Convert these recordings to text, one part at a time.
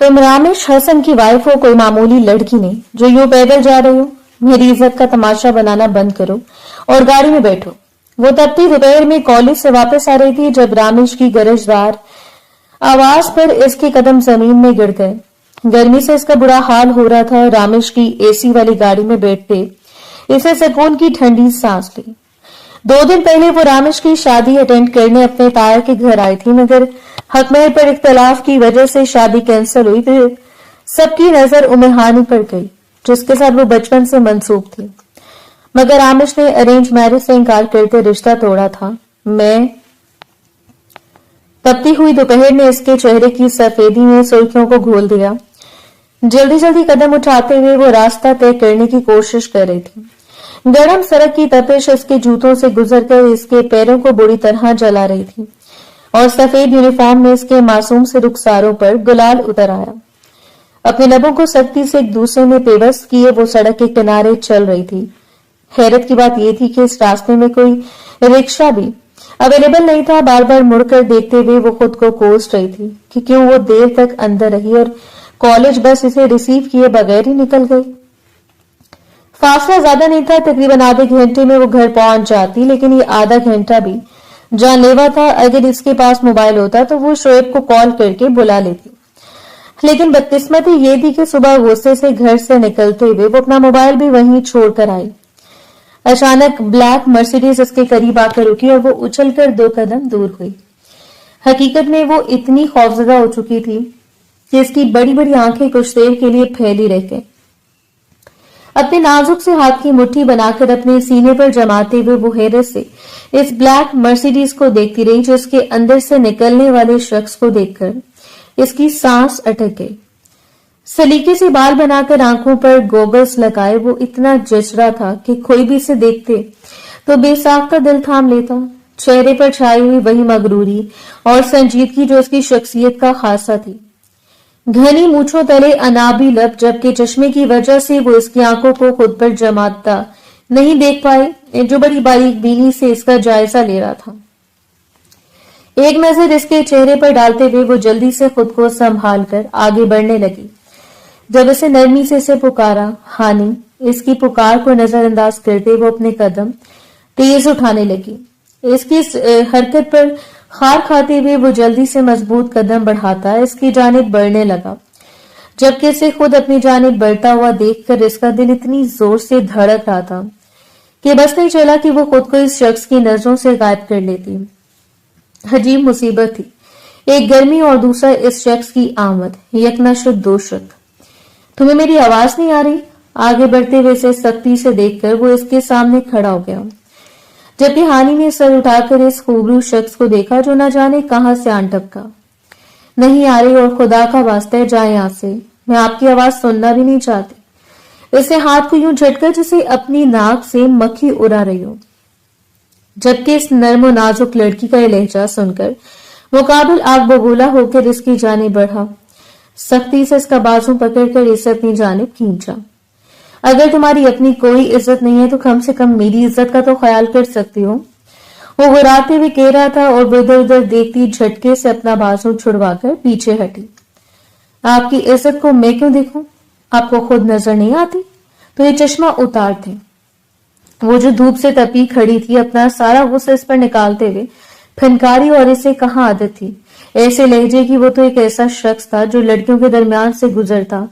तुम रामेश हसन की वाइफ हो, कोई मामूली लड़की नहीं जो यूं पैदल जा रही हो। मेरी इज्जत का तमाशा बनाना बंद करो और गाड़ी में बैठो। वो तपती दोपहर में कॉलेज से वापस आ रही थी जब रामेश की गरजदार आवाज पर इसके कदम जमीन में गिर गए। गर्मी से इसका बुरा हाल हो रहा था। रामेश की एसी वाली गाड़ी में बैठते इसे सुकून की ठंडी सांस ली। 2 दिन पहले वो रामेश की शादी अटेंड करने अपने ताया के घर आई थी, मगर हकमहर पर इख्तलाफ की वजह से शादी कैंसिल हुई। फिर सबकी नजर उमेहानी पर गई जिसके साथ वो बचपन से मंसूब थी, मगर रामेश ने अरेंज मैरिज से इनकार करके रिश्ता तोड़ा था। मैं तपती हुई दोपहर ने इसके चेहरे की सफेदी में सुर्खियों को घोल दिया। जल्दी जल्दी कदम उठाते हुए वो रास्ता तय करने की कोशिश कर रही थी। गर्म सड़क की तपिश इसके जूतों से गुजरकर इसके पैरों को बुरी तरह जला रही थी और सफेद यूनिफॉर्म में इसके मासूम से रुखसारों पर गुलाल उतर आया। अपने लबों को सख्ती से एक दूसरे में पेवस्त किए वो सड़क के किनारे चल रही थी। हैरत की बात यह थी कि इस रास्ते में कोई रिक्शा भी अवेलेबल नहीं था। बार बार मुड़कर देखते हुए वो खुद को कोस रही थी कि क्यों वो देर तक अंदर रही और कॉलेज बस इसे रिसीव किए बगैर ही निकल गई। फासला ज्यादा नहीं था, तकरीबन आधे घंटे में वो घर पहुंच जाती, लेकिन ये आधा घंटा भी जानलेवा था। अगर इसके पास मोबाइल होता तो वो शोएब को कॉल करके बुला लेती, लेकिन बदकिस्मती ये थी कि सुबह गुस्से से घर से निकलते हुए वो अपना मोबाइल भी वहीं छोड़कर आई। अचानक ब्लैक मर्सिडीज इसके करीब आकर रुकी और वो उछलकर 2 कदम दूर हुई। हकीकत में वो इतनी खौफजदा हो चुकी थी कि इसकी बड़ी बड़ी आंखें कुछ देर के लिए फैली रह गई। अपने नाजुक से हाथ की मुट्ठी बनाकर अपने सीने पर जमाते हुए वो हैरत से इस ब्लैक मर्सिडीज को देखती रही, जिसके अंदर से निकलने वाले शख्स को देखकर इसकी सांस अटक गई। सलीके से बाल बनाकर आंखों पर गोगल्स लगाए वो इतना जचरा था कि कोई भी इसे देखते तो बेसाख्ता दिल थाम लेता। चेहरे पर छाई हुई वही मगरूरी और संजीदगी जो इसकी शख्सियत का खासा थी। घनी मूछों तले अनाबी लब, जबकि चश्मे की वजह से वो इसकी आंखों को खुद पर जमाता नहीं देख पाए, जो बड़ी बारीक बीनी से इसका जायजा ले रहा था। एक नजर इसके चेहरे पर डालते हुए वो जल्दी से खुद को संभाल कर आगे बढ़ने लगी। जब इसे नरमी से इसे पुकारा, हानी, इसकी पुकार को नजरअंदाज करते वो अपने कदम तेज उठाने लगी। इसकी हरकत पर खार खाते हुए वो जल्दी से मजबूत कदम बढ़ाता इसकी जानिब बढ़ने लगा, जबकि इसे खुद अपनी जानिब बढ़ता हुआ देखकर इसका दिल इतनी जोर से धड़क रहा था कि बस नहीं चला कि वो खुद को इस शख्स की नजरों से गायब कर लेती। अजीब मुसीबत थी, एक गर्मी और दूसरा इस शख्स की आमद, यकनाशुद दो शक। तुम्हें मेरी आवाज नहीं आ रही? आगे बढ़ते हुए इसे सख्ती से देखकर वो इसके सामने खड़ा हो गया, जबकि हानी ने सर उठाकर इस खूबरू शख्स को देखा जो न जाने कहां से आन टपका। नहीं आ रही, और खुदा का वास्ता है जाए यहां से, मैं आपकी आवाज सुनना भी नहीं चाहती। इसे हाथ को यूं झटका जैसे अपनी नाक से मक्खी उड़ा रही हो, जबकि इस नर्म नाजुक लड़की का यह लहजा सुनकर मुकाबिल आग बबूला होकर इसकी जानिब बढ़ा। सख्ती से इसका बाजू पकड़कर इसे अपनी जानिब खींचा। अगर तुम्हारी अपनी कोई इज्जत नहीं है तो कम से कम मेरी इज्जत का तो ख्याल कर सकती हो, वो गुर्राते हुए कह रहा था, और वो इधर उधर देखती झटके से अपना बाजू छुड़वाकर पीछे हटी। आपकी इज्जत को मैं क्यों देखूं? आपको खुद नजर नहीं आती? तो ये चश्मा उतार थे। वो जो धूप से तपी खड़ी थी अपना सारा गुस्सा इस पर निकालते हुए फनकारी, और इसे कहाँ आदत थी ऐसे लहजे की। वो तो एक ऐसा शख्स था जो लड़कियों के दरमियान से गुजरता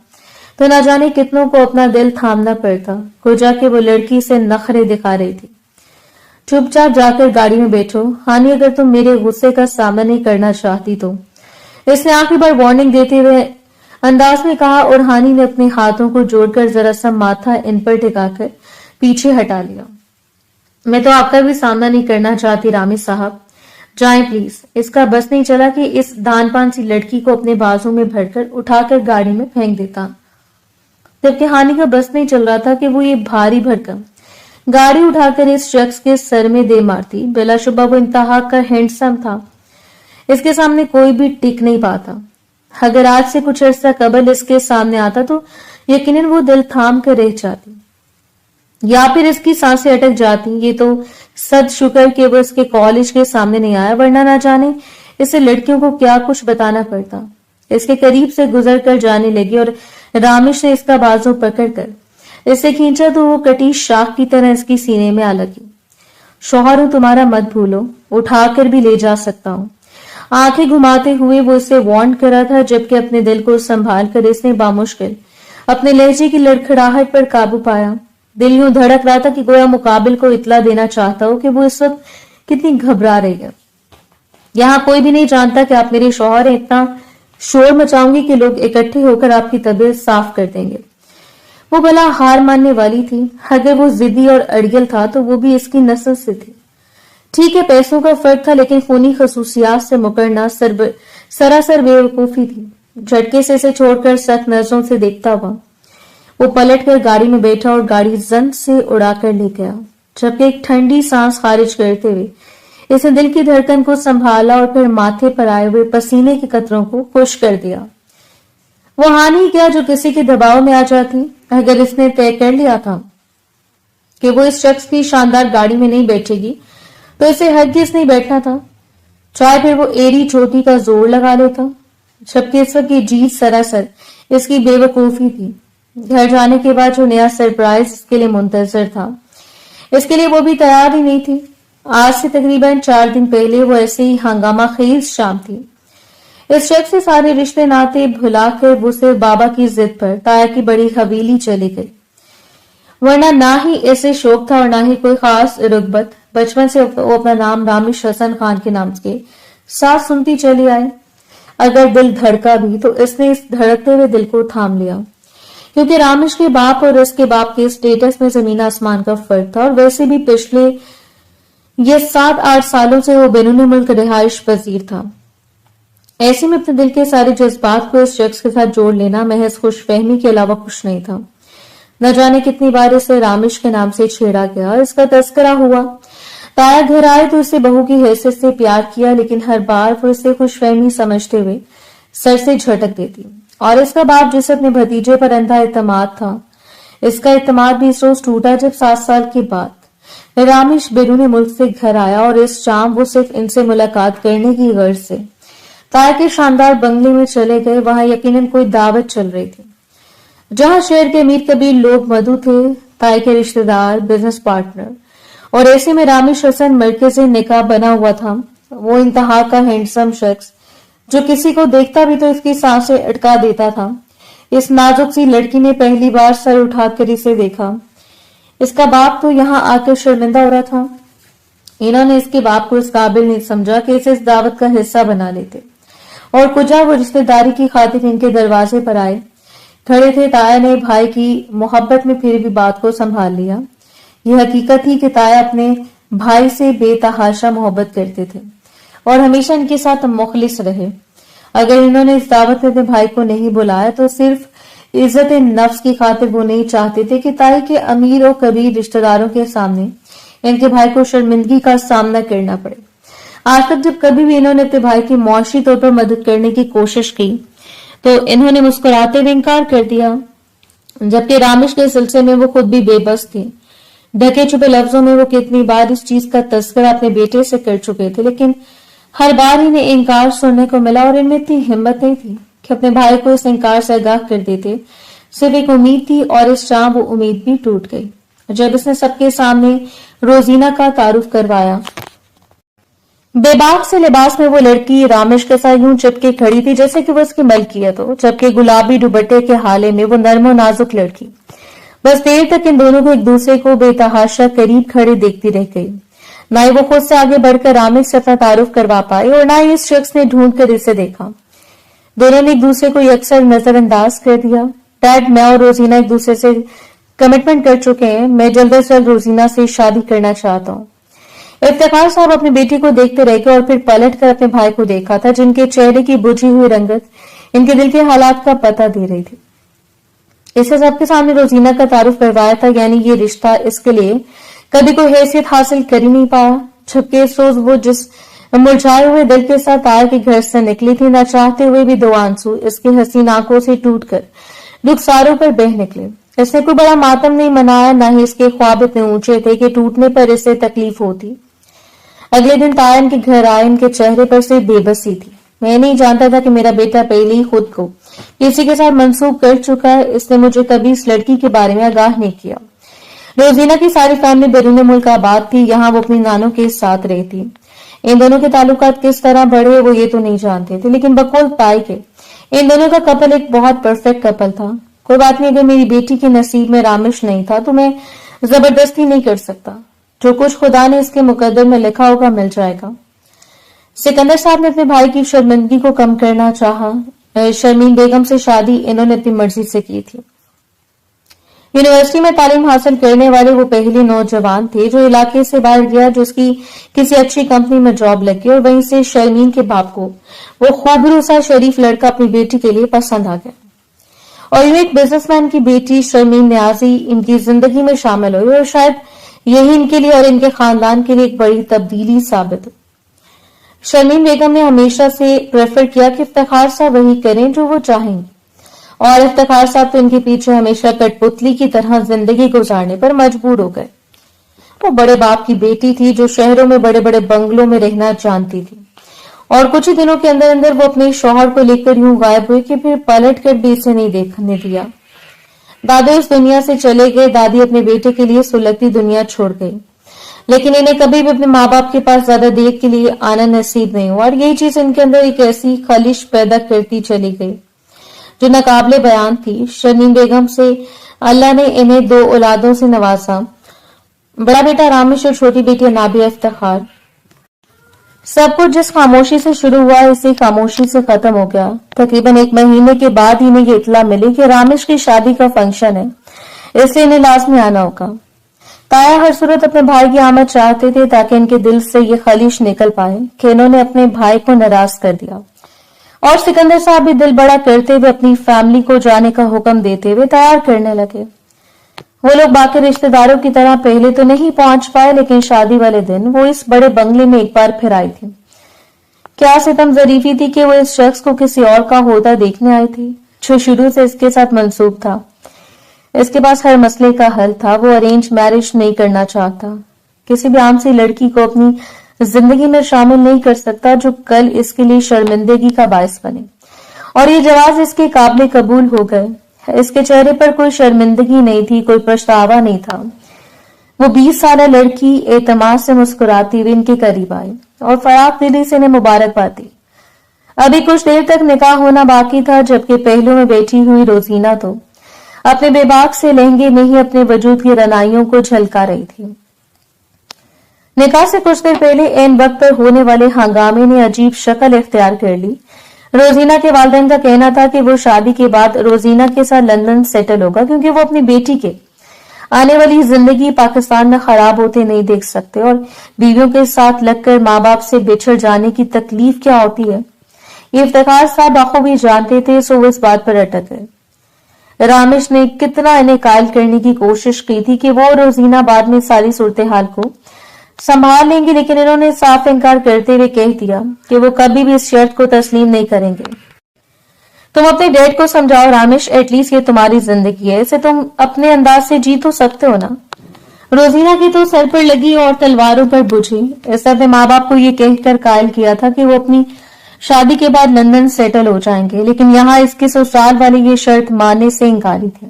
तो ना जाने कितनों को अपना दिल थामना पड़ता। को जाके वो लड़की से नखरे दिखा रही थी। चुपचाप जाकर गाड़ी में बैठो हानी, अगर तुम मेरे गुस्से का सामना नहीं करना चाहती तो, इसने आखिरी बार वार्निंग देते हुए अंदाज में कहा, और हानी ने अपने हाथों को जोड़कर जरा सा माथा इन पर टिकाकर पीछे हटा लिया। मैं तो आपका भी सामना नहीं करना चाहती रामी साहब, जाएं प्लीज। इसका बस नहीं चला कि इस दानपान सी लड़की को अपने बाजू में भरकर उठाकर गाड़ी में फेंक देता, जबकि हानि का बस नहीं चल रहा था कि वो ये भारी भरकम गाड़ी उठाकर इस शख्स के सर में दे मारती। बिलाशुबा वो इंतहा का हैंडसम था, इसके सामने कोई भी टिक नहीं पाता। अगर आज से कुछ अर्सा कबल इसके सामने आता तो यकीनन वो दिल थाम कर रह जाती, या फिर इसकी सांसें अटक जाती। ये तो सद शुक्र कि वो इसके कॉलेज के सामने नहीं आया, वरना ना जाने इसे लड़कियों को क्या कुछ बताना पड़ता। इसके करीब से गुजर कर जाने लगी और रामेश ने इसका बाजू पकड़कर इसे खींचा तो वो कटी शाख की तरह इसकी सीने में आ लगी। शौहर हूं तुम्हारा मत भूलो, उठाकर भी ले जा सकता हूं। आंखें घुमाते हुए वो इसे वार्न कर रहा था, जबकि अपने दिल को संभाल कर इसने बामुश्किल अपने लहजे की लड़खड़ाहट पर काबू पाया। दिल यूं धड़क रहा था कि गोया मुकाबिल को इतला देना चाहता हो कि वो इस वक्त कितनी घबरा रही है। यहाँ कोई भी नहीं जानता कि आप मेरे शौहर हैं, इतना शोर मचाऊंगी कि लोग इकट्ठे होकर आपकी तबीयत साफ कर देंगे। वो भला हार मानने वाली थी। अगर वो जिद्दी और अड़ियल था तो वो भी इसकी नस्ल से थी। ठीक है, पैसों का फर्क था, लेकिन खूनी खसूसियात से मुकरना सरासर बेवकूफी थी। झटके से इसे छोड़कर सख्त नजरों से देखता हुआ वो पलटकर गाड़ी में बैठा और गाड़ी जन से उड़ाकर ले गया, जबकि एक ठंडी सांस खारिज करते हुए इसने दिल की धड़कन को संभाला और फिर माथे पर आए हुए पसीने के कतरों को खुश कर दिया। वो हानि क्या जो किसी के दबाव में आ जाती। अगर इसने तय कर लिया था कि वो इस शख्स की शानदार गाड़ी में नहीं बैठेगी तो इसे हरगिज नहीं बैठना था, चाहे फिर वो एड़ी चोटी का जोर लगा लेता। जबकि इस वक्त की जीत सरासर इसकी बेवकूफी थी। घर जाने के बाद जो नया सरप्राइज इसके लिए मुंतजर था, इसके लिए वो भी तैयार ही नहीं थी। आज से तकरीबन 4 दिन पहले वो ऐसे ही हंगामा खेज शाम थी। इस शख्स से सारे रिश्ते नाते भुलाकर वो सिर्फ बाबा की जिद पर ताया की बड़ी हवेली चली गई। वरना ना ही ऐसे शौक था और ना ही कोई खास रुगबत। बचपन से वो अपना नाम रामेश हसन खान के नाम के साथ सुनती चली आई। अगर दिल धड़का भी तो इसने इस धड़कते हुए दिल को थाम लिया, क्योंकि रामेश के बाप और इसके बाप के स्टेटस में जमीन आसमान का फर्क था। और वैसे भी पिछले ये 7-8 सालों से वो बैरून मुल्क रिहाइश पजीर था। ऐसे में अपने दिल के सारे जज्बात को इस शख्स के साथ जोड़ लेना महज खुशफहमी के अलावा कुछ नहीं था। न जाने कितनी बार इसे रामेश के नाम से छेड़ा गया, इसका तस्करा हुआ। ताया घर आए तो इसे बहू की हैसियत से प्यार किया, लेकिन हर बार वो इसे खुशफहमी समझते हुए सर से झटक देती। और इसका बाप जिसे अपने भतीजे पर अंधा इत्तेमाद था, इसका इत्तेमाद भी इस रोज टूटा जब 7 साल के बाद रामेश बैरून मुल्क से घर आया और इस शाम वो सिर्फ इनसे मुलाकात करने की गर्ज से ताया के शानदार बंगले में चले गए। वहां यकीनन कोई दावत चल रही थी, जहां शहर के अमीर कबीर लोग मधु थे, ताया के रिश्तेदार, बिजनेस पार्टनर। और ऐसे में रामेश हसन मरकज़े निकाह बना हुआ था। वो इंतहा का हैंडसम शख्स जो किसी को देखता भी तो इसकी सांसें अटका देता था। इस नाजुक सी लड़की ने पहली बार सर उठाकर इसे देखा। इसका बाप तो यहाँ आकर शर्मिंदा हो रहा था। इन्होंने इसके बाप को इस काबिल नहीं समझा कि इसे इस दावत का हिस्सा बना लेते। और कुजा वो रिश्तेदारी की खातिर इनके दरवाजे पर आए खड़े थे। ताया ने भाई की मोहब्बत में फिर भी बात को संभाल लिया। यह हकीकत थी कि ताया अपने भाई से बेतहाशा मोहब्बत करते थे और हमेशा इनके साथ मुखलिस रहे। अगर इन्होंने इस दावत में अपने भाई को नहीं बुलाया तो सिर्फ इज्जत नफ्स की खातिर वो नहीं चाहते थे कि ताई के अमीर और कबीर रिश्तेदारों के सामने इनके भाई को शर्मिंदगी का सामना करना पड़े। आज तक जब कभी भी इन्होंने अपने भाई की मुआशी तौर पर मदद करने की कोशिश की तो इन्होंने मुस्कुराते हुए इनकार कर दिया, जबकि रामेश के सिलसिले में वो खुद भी बेबस थी। ढके छुपे लफ्जों में वो कितनी बार इस चीज का तस्करा अपने बेटे से कर चुके थे, लेकिन हर बार इन्हें इनकार सुनने को मिला और इनमें इतनी हिम्मत नहीं थी कि अपने भाई को इस इनकार से आगाह कर देते। सिर्फ एक उम्मीद थी और इस शाम वो उम्मीद भी टूट गई जब इसने सबके सामने रोजीना का तारुफ करवाया। बेबाक से लिबास में वो लड़की रामेश के साथ यूं चिपके खड़ी थी जैसे कि वो उसकी मलकियत हो, जबकि गुलाबी दुपट्टे के हाले में वो नर्म और नाजुक लड़की बस देर तक इन दोनों को एक दूसरे को बेतहाशा करीब खड़े देखती रह गई। ना ही वो खुद से आगे बढ़कर रामेश से अपना तारुफ करवा पाई और ना ही इस शख्स ने ढूंढ कर इसे देखा। दोनों ने एक दूसरे को अक्सर नजरअंदाज कर दिया। डैड, मैं और रोजीना एक दूसरे से कमिटमेंट कर चुके हैं। मैं जल्द से जल्द रोजीना से शादी करना चाहता हूँ। इफ्तिखार साहब अपनी बेटी को देखते रह गए और फिर पलट कर अपने भाई को देखा था, जिनके चेहरे की बुझी हुई रंगत इनके दिल के हालात का पता दे रही थी। इसे सबके सामने रोजीना का तारुफ करवाया था, यानी ये रिश्ता इसके लिए कभी कोई हैसियत हासिल कर ही नहीं पाया। जबकि इस रोज वो जिस मुरझाए हुए दिल के साथ ताया के घर से निकली थी, न चाहते हुए भी 2 आंसू इसकी हसीन आंखों से टूटकर रुखसारों पर बह निकले। इसने कोई बड़ा मातम नहीं मनाया, न ही इसके ख्वाब इतने ऊंचे थे कि टूटने पर इसे तकलीफ होती। अगले दिन ताया इनके घर आए। इनके चेहरे पर से बेबसी थी। मैं नहीं जानता था कि मेरा बेटा पहले ही खुद को किसी के साथ मंसूब कर चुका है। इसने मुझे कभी इस लड़की के बारे में आगाह नहीं किया। रोजीना की सारी फैमिली बैरून मुल्क आबाद थी। यहाँ वो अपनी नानों के साथ रहती। इन दोनों के ताल्लुकात किस तरह बढ़े वो ये तो नहीं जानते थे, लेकिन बकौल ताई के इन दोनों का कपल एक बहुत परफेक्ट कपल था। कोई बात नहीं, अगर मेरी बेटी के नसीब में रामिश नहीं था तो मैं जबरदस्ती नहीं कर सकता। जो कुछ खुदा ने इसके मुकद्दर में लिखा होगा मिल जाएगा। सिकंदर साहब ने अपने भाई की शर्मिंदगी को कम करना चाहा। शर्मीन बेगम से शादी इन्होंने अपनी मर्जी से की थी। यूनिवर्सिटी में तालीम हासिल करने वाले वो पहले नौजवान थे जो इलाके से बाहर गया, जिसकी किसी अच्छी कंपनी में जॉब लगी और वहीं से शर्मीन के बाप को वो खूबरू सा शरीफ लड़का अपनी बेटी के लिए पसंद आ गया। और यूं एक बिजनेसमैन की बेटी शर्मीन न्याजी इनकी जिंदगी में शामिल हुई और शायद यही इनके लिए और इनके खानदान के लिए एक बड़ी तब्दीली साबित हुई। शर्मीन बेगम ने हमेशा से प्रेफर किया कि इफ्तिखार साहब वही करें जो वो चाहेंगे, और इफ्तिखार साहब तो इनके पीछे हमेशा कठपुतली की तरह जिंदगी गुजारने पर मजबूर हो गए। वो बड़े बाप की बेटी थी जो शहरों में बड़े बड़े बंगलों में रहना जानती थी, और कुछ ही दिनों के अंदर अंदर वो अपने शौहर को लेकर यूं गायब हुई कि फिर पलट कर भी इसे नहीं देखने दिया। दादू इस दुनिया से चले गए। दादी अपने बेटे के लिए सुलगती दुनिया छोड़ गई, लेकिन इन्हें कभी भी अपने माँ बाप के पास ज्यादा देर के लिए आना नसीब नहीं हुआ, और यही चीज इनके अंदर एक ऐसी खलिश पैदा करती चली गई जो नाकाबिले बयान थी। शर्मीन बेगम से अल्लाह ने इन्हें 2 औलादों से नवाजा, बड़ा बेटा रामिश और छोटी बेटी नाबिया इफ्तिखार। सब कुछ जिस खामोशी से शुरू हुआ इसी खामोशी से खत्म हो गया। तकरीबन 1 महीने के बाद इन्हें ये इत्तला मिली कि रामिश की शादी का फंक्शन है, इसलिए इन्हें लाजमी आना होगा। ताया हर सूरत अपने भाई की आमद चाहते थे ताकि इनके दिल से ये खलिश निकल पाए कि इन्होंने अपने भाई को नाराज कर दिया। और सिकंदर साहब भी दिल बड़ा करते हुए अपनी फैमिली को जाने का हुक्म देते हुए तैयार करने लगे। वो लोग बाकी रिश्तेदारों की तरह पहले तो नहीं पहुंच पाए, लेकिन शादी वाले दिन वो इस बड़े बंगले में एक बार फिर आई थी। क्या सितम जरीफी थी कि वो इस शख्स को किसी और का होता देखने आई थी जो शुरू से इसके साथ मंसूब था। इसके पास हर मसले का हल था। वो अरेंज मैरिज नहीं करना चाहता, किसी भी आम सी लड़की को अपनी जिंदगी में शामिल नहीं कर सकता जो कल इसके लिए शर्मिंदगी का बायस बने, और ये जवाब इसके काबिल कबूल हो गए। इसके चेहरे पर कोई शर्मिंदगी नहीं थी, कोई पछतावा नहीं था। वो 20 साल लड़की एतमाद से मुस्कुराती हुई इनके करीब आई और फराग दिली से इन्हें मुबारकबाद दी। अभी कुछ देर तक निकाह होना बाकी था, जबकि पहलू में बैठी हुई रोजीना तो अपने बेबाक से लहंगे में ही अपने वजूद की रनाइयों को झलका रही थी। निकाह से कुछ देर पहले एन वक्त पर होने वाले हंगामे ने अजीब शक्ल इख्तियार कर ली। रोजीना के वालिदैन का कहना था कि वो शादी के बाद रोजीना के साथ लंदन सेटल होगा, क्योंकि वो अपनी बेटी के आने वाली जिंदगी पाकिस्तान में खराब होते नहीं देख सकते, और बीवियों के साथ लगकर माँ बाप से बिछड़ जाने की तकलीफ क्या होती है ये इफ्तिखार साहब बखूबी जानते थे। सो वो इस बात पर अटक गए। रामिश ने कितना इन्हें कायल करने की कोशिश की थी कि वो रोजीना बाद में सारी सूरत हाल को संभाल लेंगे, लेकिन इन्होंने साफ इनकार करते हुए कह दिया कि वो कभी भी इस शर्त को तस्लीम नहीं करेंगे। तुम अपने डैड को समझाओ रामिश, एटलीस्ट ये तुम्हारी जिंदगी है, इसे तुम अपने अंदाज से जी तो सकते हो ना। रोजीना की तो सर पर लगी और तलवारों पर बुझी। इस अपने माँ बाप को ये कहकर कायल किया था कि वो अपनी शादी के बाद लंदन सेटल हो जाएंगे, लेकिन यहाँ इसके ससुराल वाले ये शर्त मानने से इंकारी थे।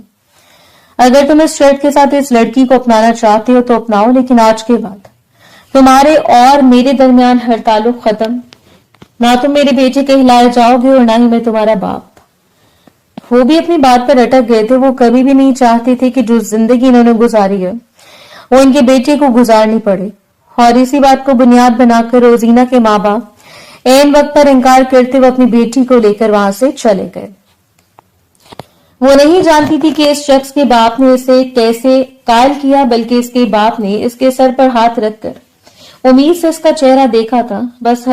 अगर तुम इस शर्त के साथ इस लड़की को अपनाना चाहते हो तो अपनाओ, लेकिन आज के बाद तुम्हारे और मेरे दरमियान हर ताल्लुक खत्म। ना तुम मेरे बेटे कहलाए जाओगे और ना ही मैं तुम्हारा बाप। वो भी अपनी बात पर अटक गए थे। वो कभी भी नहीं चाहते थे कि जो जिंदगी इन्होंने गुजारी है वो इनके बेटे को गुजारनी पड़े, और इसी बात को बुनियाद बनाकर रोजीना के माँ बाप एन वक्त पर इनकार करते हुए अपनी बेटी को लेकर वहां से चले गए। वो नहीं जानती थी कि इस शख्स के बाप ने इसे कैसे कायल किया, बल्कि इसके बाप ने इसके सर पर हाथ रखकर उम्मीद से इसका चेहरा देखा था। बस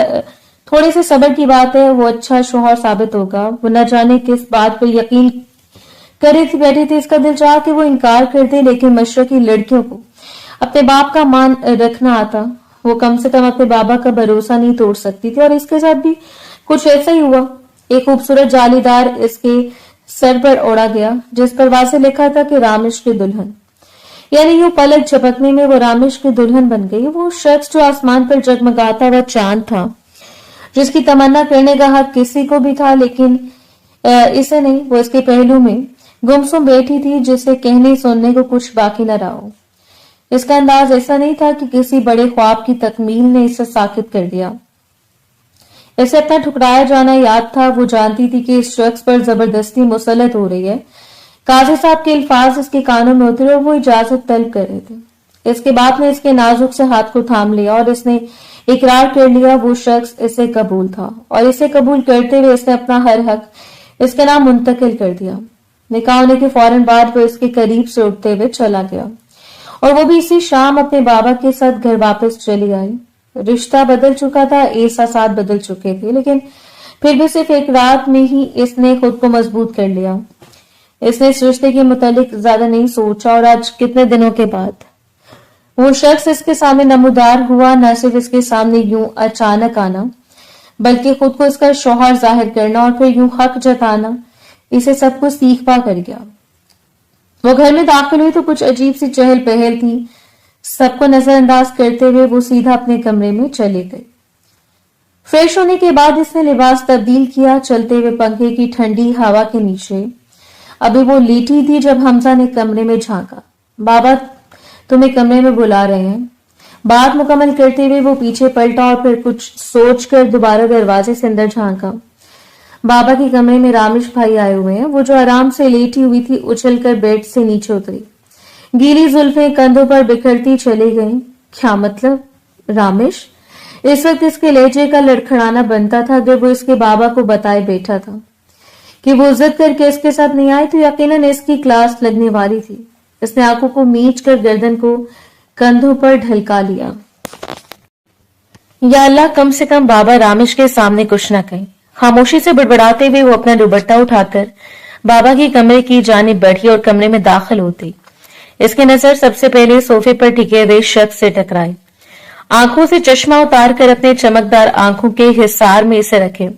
थोड़े से सब्र की बात है, वो अच्छा शौहर साबित होगा। वो न जाने किस बात पर यकीन करे थे बैठे थे। इसका दिल चाहा कि वो इनकार कर दे, लेकिन मशरकी लड़कियों को अपने बाप का मान रखना आता। वो कम से कम अपने बाबा का भरोसा नहीं तोड़ सकती थी, और इसके साथ भी कुछ ऐसा ही हुआ। एक खूबसूरत जालीदार इसके सर पर ओढ़ा गया, जिस पर वासे लिखा था कि रामिश की दुल्हन। यानी यूं पलक झपकने में वो रामिश की दुल्हन बन गई। वो शख्स जो आसमान पर जगमगाता हुआ चांद था, जिसकी तमन्ना करने का हक किसी को भी था, लेकिन इसे नहीं। वो इसके पहलू में गुमसुम बैठी थी, जिसे कहने सुनने को कुछ बाकी न रहा हो। इसका अंदाज ऐसा नहीं था कि किसी बड़े ख्वाब की तकमील ने इसे साकित कर दिया। इसे अपना ठुकराया जाना याद था। वो जानती थी कि इस शख्स पर जबरदस्ती मुसलत हो रही है। काजी साहब के अल्फाज इसके कानों में उतरे और वो इजाजत तलब कर रहे थे। इसके बाप ने इसके नाजुक से हाथ को थाम लिया और इसने इकरार कर लिया वो शख्स इसे कबूल था, और इसे कबूल करते हुए इसने अपना हर हक इसके नाम मुंतकिल कर दिया। निकाह होने के फौरन बाद वो इसके करीब से उठते हुए चला गया, और वो भी इसी शाम अपने बाबा के साथ घर वापस चली आई। रिश्ता बदल चुका था, एहसासात बदल चुके थे, लेकिन फिर भी सिर्फ एक रात में ही इसने खुद को मजबूत कर लिया। इसने इस रिश्ते के मुतालिक ज्यादा नहीं सोचा, और आज कितने दिनों के बाद वो शख्स इसके सामने नमूदार हुआ। न सिर्फ इसके सामने यूं अचानक आना, बल्कि खुद को इसका शौहर जाहिर करना और फिर यूं हक जताना, इसे सब कुछ सीख पा कर गया। वो घर में दाखिल हुई तो कुछ अजीब सी चहल पहल थी। सबको नजरअंदाज करते हुए वो सीधा अपने कमरे में चले गई। फ्रेश होने के बाद इसने लिबास तब्दील किया। चलते हुए पंखे की ठंडी हवा के नीचे अभी वो लेटी थी जब हमजा ने कमरे में झांका। बाबा तुम्हें कमरे में बुला रहे हैं। बात मुकम्मल करते हुए वो पीछे पलटा और फिर कुछ सोचकर दोबारा दरवाजे से अंदर झांका। बाबा के कमरे में रामेश भाई आए हुए हैं। वो जो आराम से लेटी हुई थी उछलकर बेड से नीचे उतरी। गीली जुल्फें कंधों पर बिखरती चली गईं। क्या मतलब? रामेश? इस वक्त इसके लहजे का लड़खड़ाना बनता था अगर वो इसके बाबा को बताए बैठा था कि वो जिद करके इसके साथ नहीं आई तो यकीनन इसकी क्लास लगने वाली थी। इसने आंखों को मीच कर गर्दन को कंधों पर ढलका लिया। या अल्लाह, कम से कम बाबा रामेश के सामने कुछ न कहें। खामोशी से बड़बड़ाते हुए वो अपना दुपट्टा उठाकर बाबा के कमरे की जानिब बढ़ी और कमरे में दाखिल होती इसकी नजर सबसे पहले सोफे पर टिके हुए शख्स से टकराई। आंखों से चश्मा उतार कर अपने चमकदार आंखों के हिसार में इसे रखे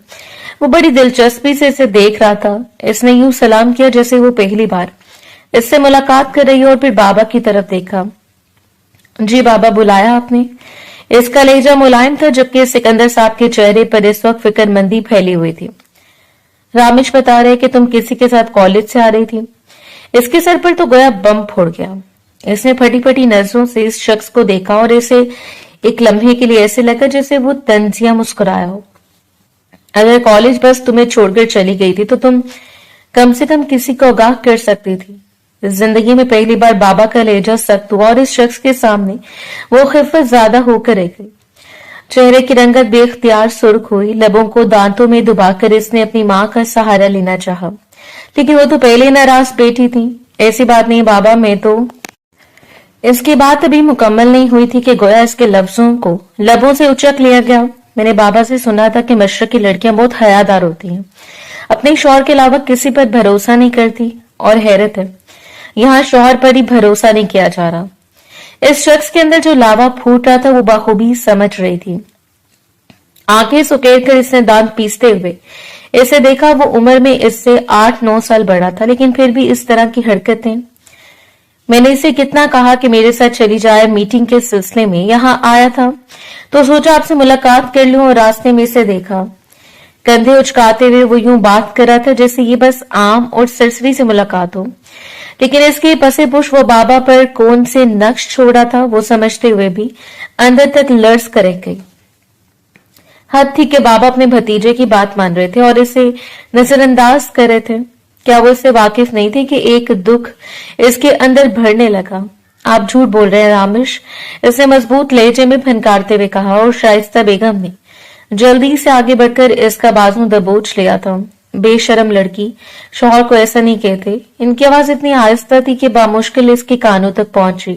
वो बड़ी दिलचस्पी से इसे देख रहा था। इसने यूं सलाम किया जैसे वो पहली बार इससे मुलाकात कर रही हो और फिर बाबा की तरफ देखा। जी बाबा, बुलाया आपने? इसका लहजा मुलायम था, जबकि सिकंदर साहब के चेहरे पर इस वक्त फिक्रमंदी फैली हुई थी। रामेश बता रहे कि तुम किसी के साथ कॉलेज से आ रही थी। इसके सर पर तो गोया बम फोड़ गया। इसने फटी फटी नजरों से इस शख्स को देखा और इसे एक लम्हे के लिए ऐसे लगा जैसे वो तंजिया मुस्कुराया हो। अगर कॉलेज बस तुम्हें छोड़कर चली गई थी तो तुम कम से कम किसी को आगाह कर सकती थी। जिंदगी में पहली बार बाबा का लहजा सख्त हुआ और इस शख्स के सामने वो खिफत ज्यादा होकर रह गई। चेहरे की रंगत बेख्तियार सुर्ख हुई। लबों को दांतों में दबाकर इसने अपनी मां का सहारा लेना चाहा, लेकिन वो तो पहले नाराज बैठी थी। ऐसी बात नहीं बाबा, मैं तो। इसकी बात अभी मुकम्मल नहीं हुई थी कि गोया इसके लफ्जों को लबों से उचक लिया गया। मैंने बाबा से सुना था कि मशरक की लड़कियां बहुत हयादार होती हैं, अपने शौहर के अलावा किसी पर भरोसा नहीं करती, और हैरत है यहाँ शौहर पर ही भरोसा नहीं किया जा रहा। इस शख्स के अंदर जो लावा फूट रहा था वो बाखूबी समझ रही थी। आंखें सुकेर कर इसने दांत पीसते हुए इसे देखा। वो उम्र में इससे 8-9 साल बड़ा था, लेकिन फिर भी इस तरह की हरकतें। मैंने इसे कितना कहा कि मेरे साथ चली जाए। मीटिंग के सिलसिले में यहाँ आया था तो सोचा आपसे मुलाकात कर लूं, और रास्ते में इसे देखा। कंधे उचकाते हुए वो यूं बात कर रहा था जैसे ये बस आम और सरसरी से मुलाकात हो, लेकिन इसके पसे पुश वो बाबा पर कौन से नक्श छोड़ा था वो समझते हुए भी अंदर तक लर्ज कर गई। हद थी कि बाबा अपने भतीजे की बात मान रहे थे और इसे नजरअंदाज कर रहे थे। क्या वो इससे वाकिफ नहीं थे कि एक दुख इसके अंदर भरने लगा? आप झूठ बोल रहे हैं रामेश, इसने मजबूत लहजे में फनकारते हुए कहा, और शाइस्ता बेगम ने जल्दी से आगे बढ़कर इसका बाजू दबोच लिया था। बेशरम लड़की, शौहर को ऐसा नहीं कहते। इनकी आवाज इतनी आहिस्ता थी कि बामुश्किल इसके कानों तक पहुंची,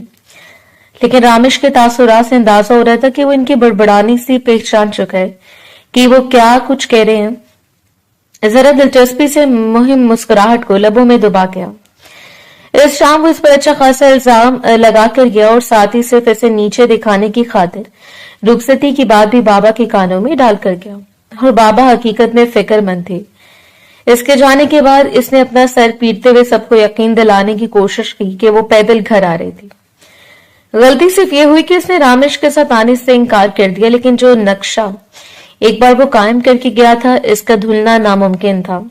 लेकिन रामेश के तासुरात से अंदाजा हो रहा था कि वो इनकी बड़बड़ानी से पहचान चुका है कि वो क्या कुछ कह रहे हैं। जरा दिलचस्पी से मुहिम मुस्कुराहट को लबों में दबा गया। इस शाम वो इस पर अच्छा खासा इल्जाम लगा कर गया, और साथ ही सिर्फ इसे नीचे दिखाने की खातिर रुखसती की बात भी बाबा के कानों में डाल कर गया। और बाबा हकीकत में फिक्रमंद थे। इसके जाने के बाद इसने अपना सर पीटते हुए सबको यकीन दिलाने की कोशिश की कि वो पैदल घर आ रही थी। गलती सिर्फ ये हुई कि इसने रामेश के साथ आने से इनकार कर दिया, लेकिन जो नक्शा एक बार वो कायम करके गया था, इसका धुलना नामुमकिन था।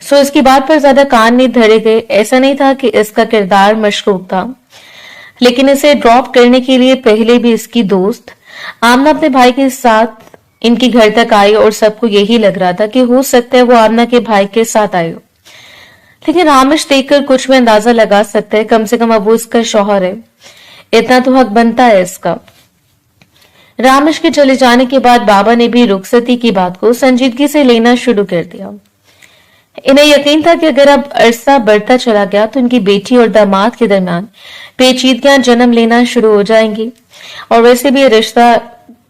सो इसकी बात पर ज्यादा कान नहीं धरे गए। ऐसा नहीं था कि इसका किरदार मशकूक था, लेकिन इसे ड्रॉप करने के लिए पहले भी इसकी दोस्त आमना अपने भाई के साथ इनकी घर तक आई और सबको यही लग रहा था कि हो सकता है वो आमना के भाई के साथ आई हो। लेकिन रामिश देखकर कुछ में अंदाजा लगा सकता है, कम से कम अब वो इसका शौहर है, इतना तो हक बनता है इसका। रामिश के चले जाने के बाद बाबा ने भी रुखसती की बात को संजीदगी से लेना शुरू कर दिया। इन्हें यकीन था कि अगर अब अरसा बढ़ता चला गया तो इनकी बेटी और दामाद के दरमियान पेचीदगियां जन्म लेना शुरू हो जाएंगी। और वैसे भी रिश्ता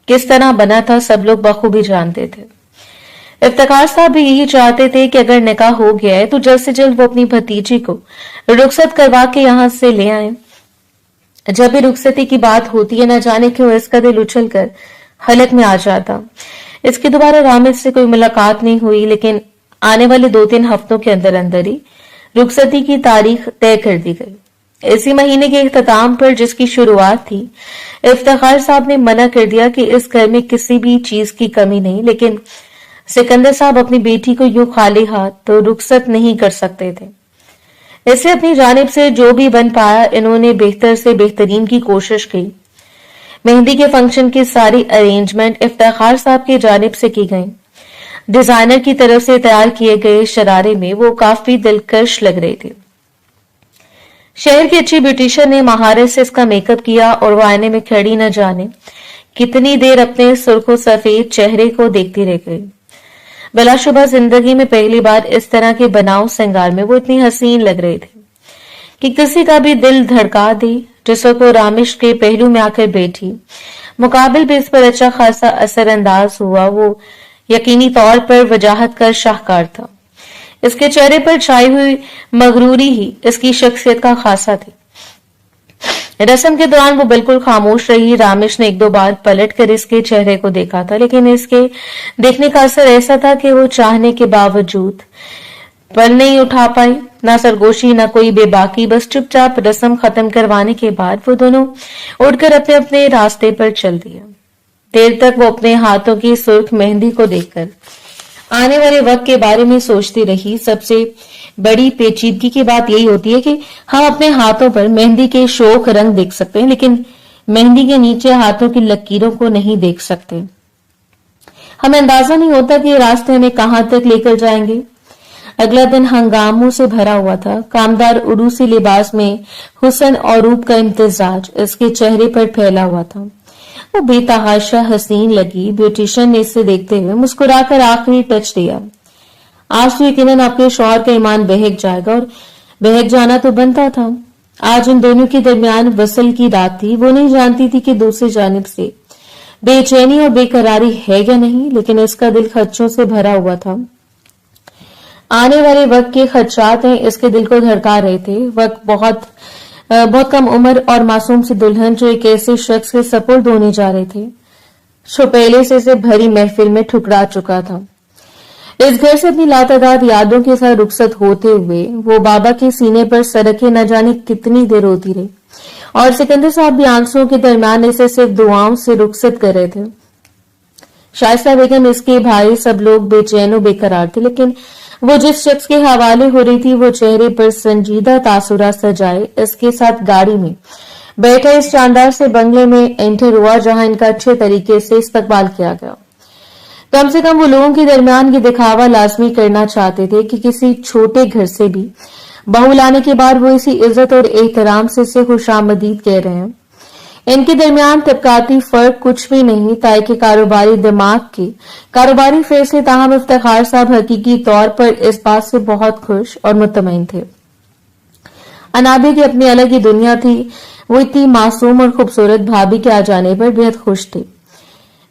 किस तरह बना था सब लोग बखूबी जानते थे। इफ्तिखार साहब भी यही चाहते थे कि अगर निकाह हो गया है तो जल्द से जल्द वो अपनी भतीजी को रुखसत करवा के यहां से ले आए। जब भी रुखसती की बात होती है, न जाने क्यों इसका दिल उछल कर हलक में आ जाता। इसकी दोबारा रामिश से कोई मुलाकात नहीं हुई, लेकिन आने वाले 2-3 हफ्तों के अंदर अंदर ही रुखसती की तारीख तय कर दी गई। इसी महीने के इख्तिताम पर, जिसकी शुरुआत थी, इफ्तिखार साहब ने मना कर दिया कि इस घर में किसी भी चीज की कमी नहीं, लेकिन सिकंदर साहब अपनी बेटी को यूं खाली हाथ तो रुखसत नहीं कर सकते थे। इससे अपनी जानिब से जो भी बन पाया, इन्होंने बेहतर से बेहतरीन की कोशिश की। मेहंदी के फंक्शन की सारी अरेंजमेंट इफ्तिखार साहब की जानिब से की गई। डिजाइनर की तरफ से तैयार किए गए शरारे में वो काफी दिलकश लग रहे थे। शहर की अच्छी ब्यूटिशियन ने महारत से इसका मेकअप किया और वो आईने में खड़ी न जाने कितनी देर अपने सुर्खो सफेद चेहरे को देखती रह गई। बिलाशुबा जिंदगी में पहली बार इस तरह के बनाव श्रृंगार में वो इतनी हसीन लग रहे थे कि किसी का भी दिल धड़का दे। जिस वक्त वो रामिश के पहलू में आकर बैठी, मुकाबिल भी इस पर अच्छा खासा असर अंदाज हुआ। वो यकीनी तौर पर वजाहत का शाहकार था। इसके चेहरे पर छाई हुई मगरूरी ही इसकी शख्सियत का खासा थी। रस्म के दौरान वो बिल्कुल खामोश रही। रामिश ने 1-2 बार पलट कर इसके चेहरे को देखा था, लेकिन इसके देखने का असर ऐसा था कि वो चाहने के बावजूद पल नहीं उठा पाई, ना सरगोशी ना कोई बेबाकी। बस चुपचाप रस्म खत्म करवाने के बाद वो दोनों उठकर अपने अपने रास्ते पर चल दिए। देर तक वो अपने हाथों की सुर्ख मेहंदी को देखकर आने वाले वक्त के बारे में सोचती रही। सबसे बड़ी पेचीदगी की बात यही होती है कि हम अपने हाथों पर मेहंदी के शोक रंग देख सकते हैं, लेकिन मेहंदी के नीचे हाथों की लकीरों को नहीं देख सकते। हमें अंदाजा नहीं होता कि ये रास्ते हमें कहां तक लेकर जाएंगे। अगला दिन हंगामों से भरा हुआ था। कामदार उरूसी लिबास में हुस्न और रूप का इम्तिजाज इसके चेहरे पर फैला हुआ था। वो बेतहाशा हसीन लगी। ब्यूटिशियन ने इसे देखते हुए मुस्कुराकर आखिरी टच दिया। आज तो यकीनन आपके शौहर का ईमान बहक जाएगा, और बहक जाना तो बनता था। आज उन दोनों के दरमियान वसल की रात थी। वो नहीं जानती थी कि दूसरी जानिब से बेचैनी और बेकरारी है या नहीं, लेकिन इसका दिल खदशों से भरा हुआ था। आने वाले वक्त के खदशात हैं इसके दिल को धड़का रहे थे। वक्त बहुत कम उम्र और मासूम सी दुल्हन जो एक ऐसे शख्स के सपुर्द होने जा रहे थे जो पहले से इसे भरी महफिल में ठुकरा चुका था। इस घर से अपनी लातादाद यादों के साथ रुखसत होते हुए वो बाबा के सीने पर सरके न जाने कितनी देर होती रही, और सिकंदर साहब भी आंसुओं के दरमियान इसे सिर्फ दुआओं से रुखसत कर रहे थे। शाइस्ता बेगम, इसके भाई, सब लोग बेचैन और बेकरार थे, लेकिन वो जिस शख्स के हवाले हो रही थी वो चेहरे पर संजीदा तासुरा सजाए इसके साथ गाड़ी में बैठा इस शानदार से बंगले में एंटर हुआ, जहां इनका अच्छे तरीके से इस्तकबाल किया गया। कम से कम वो लोगों के दरमियान ये दिखावा लाजमी करना चाहते थे कि किसी छोटे घर से भी बहू लाने के बाद वो इसी इज्जत और एहतराम से इसे खुशामदीद कह रहे हैं। इनके दरमियान तबकाती फर्क कुछ भी नहीं था कि कारोबारी दिमाग के कारोबारी फैसले। ताहम इफ्तिखार साहब हकीकी तौर पर इस बात से बहुत खुश और मुतमईन थे। अनाबी की अपनी अलग ही दुनिया थी। वो इतनी मासूम और खूबसूरत भाभी के आ जाने पर बेहद खुश थे।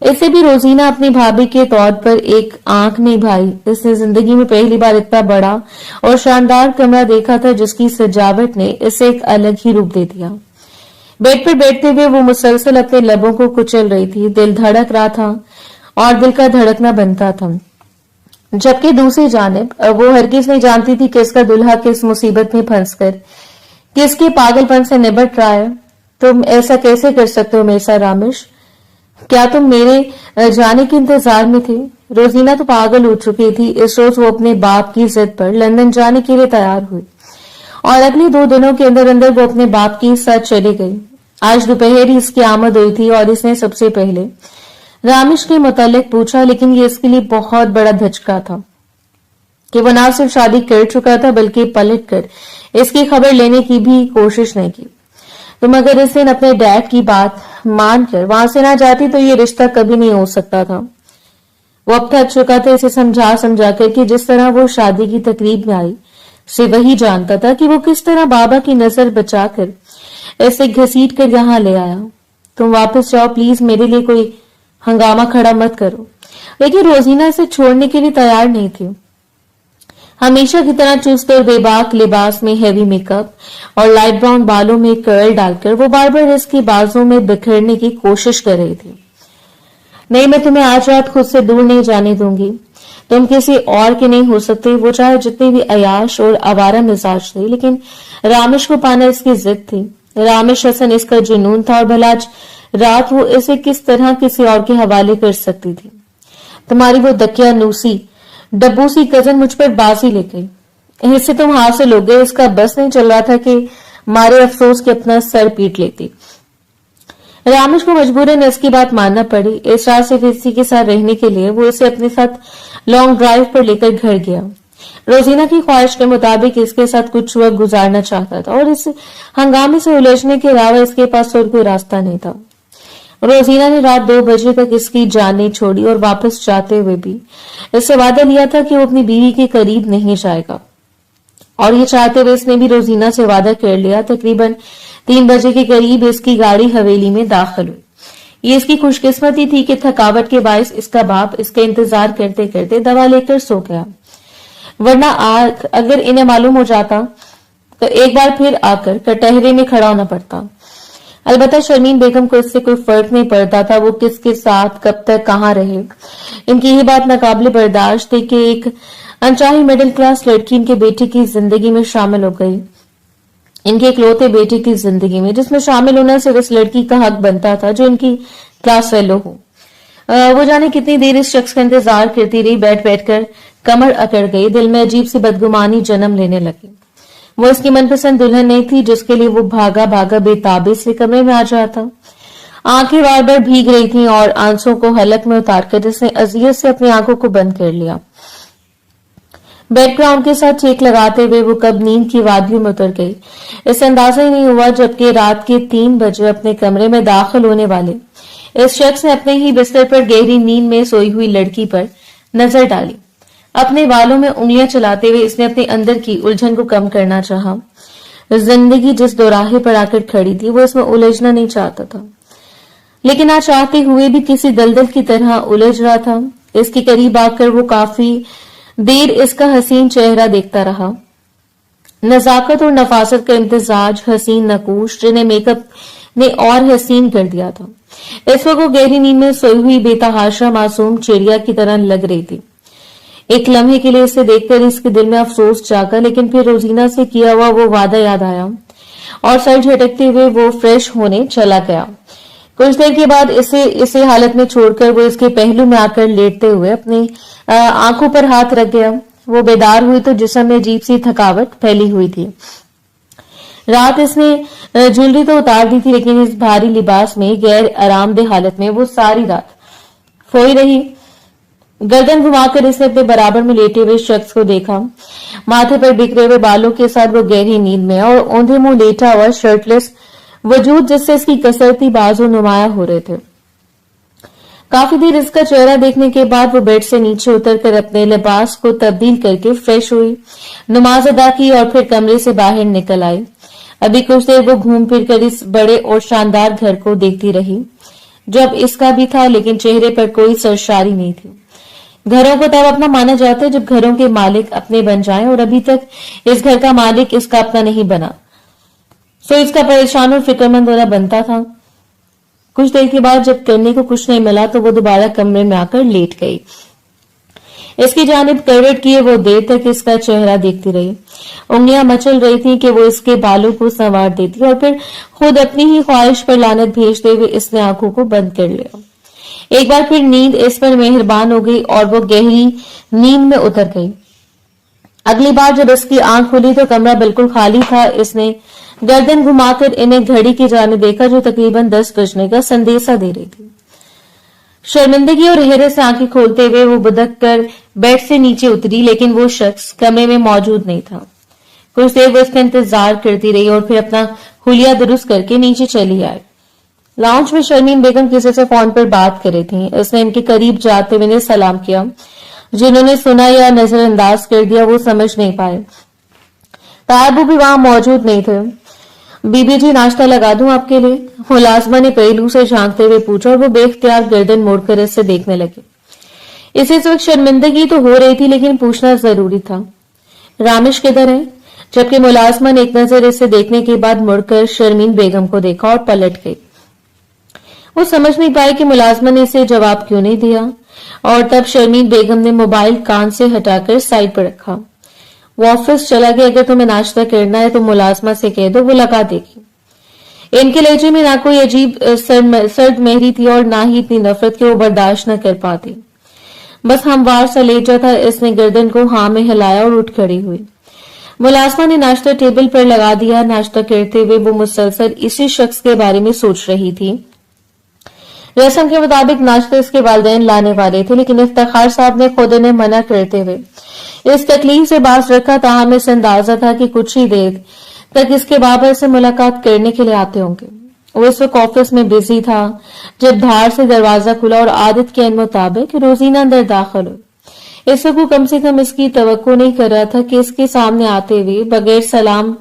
इससे भी रोजीना अपनी भाभी के तौर पर एक आंख नहीं भाई। इसने जिंदगी में पहली बार इतना बड़ा और शानदार कमरा देखा था जिसकी सजावट ने इसे एक अलग ही रूप दे दिया। बेड पर बैठते हुए वो मुसलसल अपने लबों को कुचल रही थी। दिल धड़क रहा था और दिल का धड़कना बनता था, जबकि दूसरी जानिब वो हरगिज नहीं जानती थी कि इसका दुल्हा किस मुसीबत में फंसकर किसके पागलपन से निपट रहा है। तुम ऐसा कैसे कर सकते हो मेरे साथ रामिश? क्या तुम मेरे जाने के इंतजार में थे? रोजीना तो पागल हो चुकी थी। इस रोज वो अपने बाप की जिद पर लंदन जाने के लिए तैयार हुई और अगले 2 दिनों के अंदर अंदर वो अपने बाप के साथ चली गई। आज दोपहर ही इसकी आमद हुई थी और इसने सबसे पहले रामेश के मुतालिक पूछा, लेकिन ये इसके लिए बहुत बड़ा धचका था कि वो ना सिर्फ शादी कर चुका था बल्कि पलट कर इसकी खबर लेने की भी कोशिश नहीं की। तुम अगर इस दिन अपने डैड की बात मानकर वहां से ना जाती तो ये रिश्ता कभी नहीं हो सकता था। वो अब थक चुका था इसे समझा समझा कर कि जिस तरह वो शादी की तकरीब में आई से वही जानता था कि वो किस तरह बाबा की नजर बचाकर ऐसे घसीट कर यहाँ ले आया। तुम वापस जाओ प्लीज, मेरे लिए कोई हंगामा खड़ा मत करो। लेकिन रोजीना इसे छोड़ने के लिए तैयार नहीं थी। हमेशा की तरह चुस्त और बेबाक लिबास में हेवी मेकअप और लाइट ब्राउन बालों में कर्ल डालकर वो बार बार इसके बाजों में बिखरने की कोशिश कर रही थी। नहीं, मैं तुम्हें आज रात खुद से दूर नहीं जाने दूंगी। तुम किसी और के नहीं हो सकते, वो चाहे जितनी भी अयाश और आवारा मिजाज थे, लेकिन रामेश को पाना इसकी जिद थी। रामेश हसन इसका जुनून था और भला आज रात वो इसे किस तरह किसी और के हवाले कर सकती थी। तुम्हारी वो दकिया नूसी डब्बू सी कजन मुझ पर बाजी ले गई। इससे तुम हासिल हो गए। इसका बस नहीं चल रहा था कि मारे अफसोस के अपना सर पीट लेती। रामेश को मजबूरन इसकी बात मानना पड़ी। इस रात सिर्फ इसी के साथ रहने के लिए वो इसे अपने साथ लॉन्ग ड्राइव पर लेकर घर गया। रोजीना की ख्वाहिश के मुताबिक इसके साथ कुछ वक्त गुजारना चाहता था और इस हंगामे से उलझने के अलावा इसके पास और कोई रास्ता नहीं था। रोजीना ने रात 2 बजे तक इसकी जान नहीं छोड़ी और वापस जाते हुए भी इससे वादा लिया था कि वो अपनी बीवी के करीब नहीं जाएगा। और ये चाहते हुए इसने भी रोजीना से वादा कर लिया। तकरीबन 3 बजे के करीब इसकी गाड़ी हवेली में दाखिल हुई। ये इसकी खुशकिस्मती थी कि थकावट के बायस इसका बाप इसका इंतजार करते करते दवा लेकर सो गया, वरना अगर इन्हें मालूम हो जाता तो एक बार फिर आकर कटहरे में खड़ा होना पड़ता। अलबत्ता शर्मीन बेगम को इससे कोई फर्क नहीं पड़ता था वो किसके साथ कब तक कहाँ रहे। इनकी ये बात नाकाबिले बर्दाश्त थी कि एक अनचाही मिडिल क्लास लड़की इनके बेटे की जिंदगी में शामिल हो गई, इनके इकलौते बेटे की जिंदगी में, जिसमें शामिल होना सिर्फ इस लड़की का हक बनता था जो इनकी क्लास फेलो हो। वो जाने कितनी देर इस शख्स का इंतजार करती रही। बैठ बैठ कर कमर अकड़ गई, दिल में अजीब सी बदगुमानी जन्म लेने लगी। वो इसकी मनपसंद दुल्हन नहीं थी जिसके लिए वो भागा भागा बेताबी से कमरे में आ जाता। आंखें बार बार भीग रही थीं और आंसुओं को हलक में उतारकर इसने अजियत से अपनी आंखों को बंद कर लिया। बैकग्राउंड के साथ चेक लगाते हुए वो कब नींद की वादियों में उतर गई इसे अंदाजा ही नहीं हुआ, जबकि रात के 3 बजे अपने कमरे में दाखिल होने वाले इस शख्स ने अपने ही बिस्तर पर गहरी नींद में सोई हुई लड़की पर नजर डाली। अपने बालों में उंगलियां चलाते हुए इसने अपने अंदर की उलझन को कम करना चाहा। जिंदगी जिस दोराहे पर आकर खड़ी थी वो इसमें उलझना नहीं चाहता था, लेकिन आज चाहते हुए भी किसी दलदल की तरह उलझ रहा था। इसके करीब आकर वो काफी देर इसका हसीन चेहरा देखता रहा। नजाकत और नफासत का इम्तिजाज, हसीन नकूश जिन्हें मेकअप ने और हसीन कर दिया था। इस वक्त वो गहरी नींद में सोई हुई बेतहाशा मासूम चिड़िया की तरह लग रही थी। एक लम्हे के लिए इसे देखकर इसके दिल में अफसोस जागा, लेकिन फिर रोजीना से किया हुआ वो वादा याद आया और सर झटकते हुए वो फ्रेश होने चला गया। कुछ देर के बाद इसे हालत में छोड़कर वो इसके पहलू में आकर लेटते हुए अपनी आंखों पर हाथ रख गया। वो बेदार हुई तो जिस्म में अजीब सी थकावट फैली हुई थी। रात इसने ज्वेलरी तो उतार दी थी, लेकिन इस भारी लिबास में गैर आरामदेह हालत में वो सारी रात सोई रही। गर्दन घुमाकर इसने अपने बराबर में लेटे हुए शख्स को देखा। माथे पर बिखरे हुए बालों के साथ वो गहरी नींद में और औंधे मुंह लेटा हुआ शर्टलेस वजूद जिससे इसकी कसरती बाजू नुमाया हो रहे थे। काफी देर इसका चेहरा देखने के बाद वो बेड से नीचे उतरकर अपने लिबास को तब्दील करके फ्रेश हुई, नमाज अदा की और फिर कमरे से बाहर निकल आई। अभी कुछ देर वो घूम फिर कर इस बड़े और शानदार घर को देखती रही जब इसका भी था, लेकिन चेहरे पर कोई सरशारी नहीं थी। घरों को तब अपना माना जाता है जब घरों के मालिक अपने बन जाएं, और अभी तक इस घर का मालिक इसका अपना नहीं बना, सो इसका परेशान और फिक्रमंद होना बनता था। कुछ देर के बाद जब करने को कुछ नहीं मिला तो वो दोबारा कमरे में आकर लेट गई। इसकी जानिब करवट किए वो देर तक इसका चेहरा देखती रही। उंगलियां मचल रही थी कि वो इसके बालों को संवार देती और फिर खुद अपनी ही ख्वाहिश पर लानत भेजते हुए इसने आंखों को बंद कर लिया। एक बार फिर नींद इस पर मेहरबान हो गई और वो गहरी नींद में उतर गई। अगली बार जब इसकी आंख खुली तो कमरा बिल्कुल खाली था। इसने गर्दन घुमाकर इन्हें घड़ी की जाने देखा जो तकरीबन 10 बजने का संदेशा दे रही थी। शर्मिंदगी और हैरत से आंखें खोलते हुए वो बुदक कर बेड से नीचे उतरी, लेकिन वो शख्स कमरे में मौजूद नहीं था। कुछ देर वो इसका इंतजार करती रही और फिर अपना हुलिया दुरुस्त करके नीचे चली आई। लाउंज में शर्मीन बेगम किसी से फोन पर बात कर रही थी। उसने इनके करीब जाते हुए सलाम किया। जिन्होंने सुना या नजरअंदाज कर दिया वो समझ नहीं पाए। तायाबू भी वहां मौजूद नहीं थे। बीबी जी, नाश्ता लगा दूं आपके लिए? मुलाजमा ने पहलू से झांकते हुए पूछा और वो बेख्तियार गर्दन मोड़कर इससे देखने लगे। इसी वक्त शर्मिंदगी तो हो रही थी, लेकिन पूछना जरूरी था। रामिश किधर है? जबकि मुलाजमा ने एक नजर इसे देखने के बाद मुड़कर शर्मीन बेगम को देखा और पलट गई। वो समझ नहीं पाई कि मुलाजमा ने इसे जवाब क्यों नहीं दिया, और तब शर्मीन बेगम ने मोबाइल कान से हटाकर साइड पर रखा। वो ऑफिस चला गया। अगर तुम्हें नाश्ता करना है तो मुलाजमा से कह दो, वो लगा देगी। इनके लहजे में ना कोई अजीब सर्द मेहरी थी और ना ही इतनी नफरत कि वो बर्दाश्त न कर पाती। बस हमवार सा लेटा था। इसने गर्दन को हाँ में हिलाया और उठ खड़ी हुई। मुलाजमा ने नाश्ता टेबल पर लगा दिया। नाश्ता करते हुए वो मुसलसल इसी शख्स के बारे में सोच रही थी। रस्म के मुताबिक नाश्ता इसके वालिदैन लाने वाले थे, लेकिन इफ्तिखार साहब ने खुद इन्हें मना करते हुए इस तकलीफ से बाज रखा। ताहम इसे अंदाजा था कि कुछ ही देर तक इसके बाबा से मुलाकात करने के लिए आते होंगे। वो इस वक्त ऑफिस में बिजी था जब धार से दरवाजा खुला और आदत के मुताबिक रोजीना अंदर दाखिल हुई। इस वक्त वो कम से कम इसकी तवक्को नहीं कर रहा था कि इसके सामने आते हुए बगैर सलाम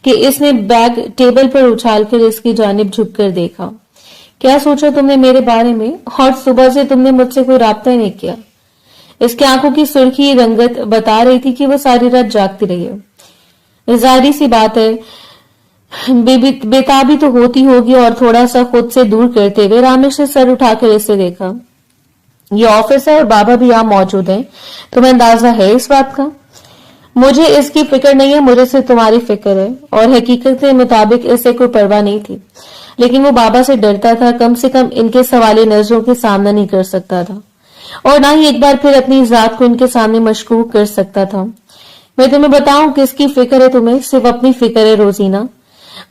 कि इसने बैग टेबल पर उछालकर इसकी जानिब झुककर देखा। क्या सोचा तुमने मेरे बारे में? और सुबह से तुमने मुझसे कोई राब्ता ही नहीं किया। इसकी आंखों की सुर्खी रंगत बता रही थी कि वो सारी रात जागती रही है। जाहिर सी बात है बेताबी तो होती होगी। और थोड़ा सा खुद से दूर करते हुए रामेश ने सर उठाकर इसे देखा। ये ऑफिस है और बाबा भी यहाँ मौजूद है। तुम्हें अंदाजा है इस बात का? मुझे इसकी फिक्र नहीं है, मुझे सिर्फ तुम्हारी फिक्र है। और हकीकत के मुताबिक इसे कोई परवाह नहीं थी, लेकिन वो बाबा से डरता था। कम से कम इनके सवाले नजरों के सामना नहीं कर सकता था और ना ही एक बार फिर अपनी जात को इनके सामने मशकूक कर सकता था। मैं तुम्हें बताऊं किसकी फिक्र है तुम्हें? सिर्फ अपनी फिक्र है रोजीना।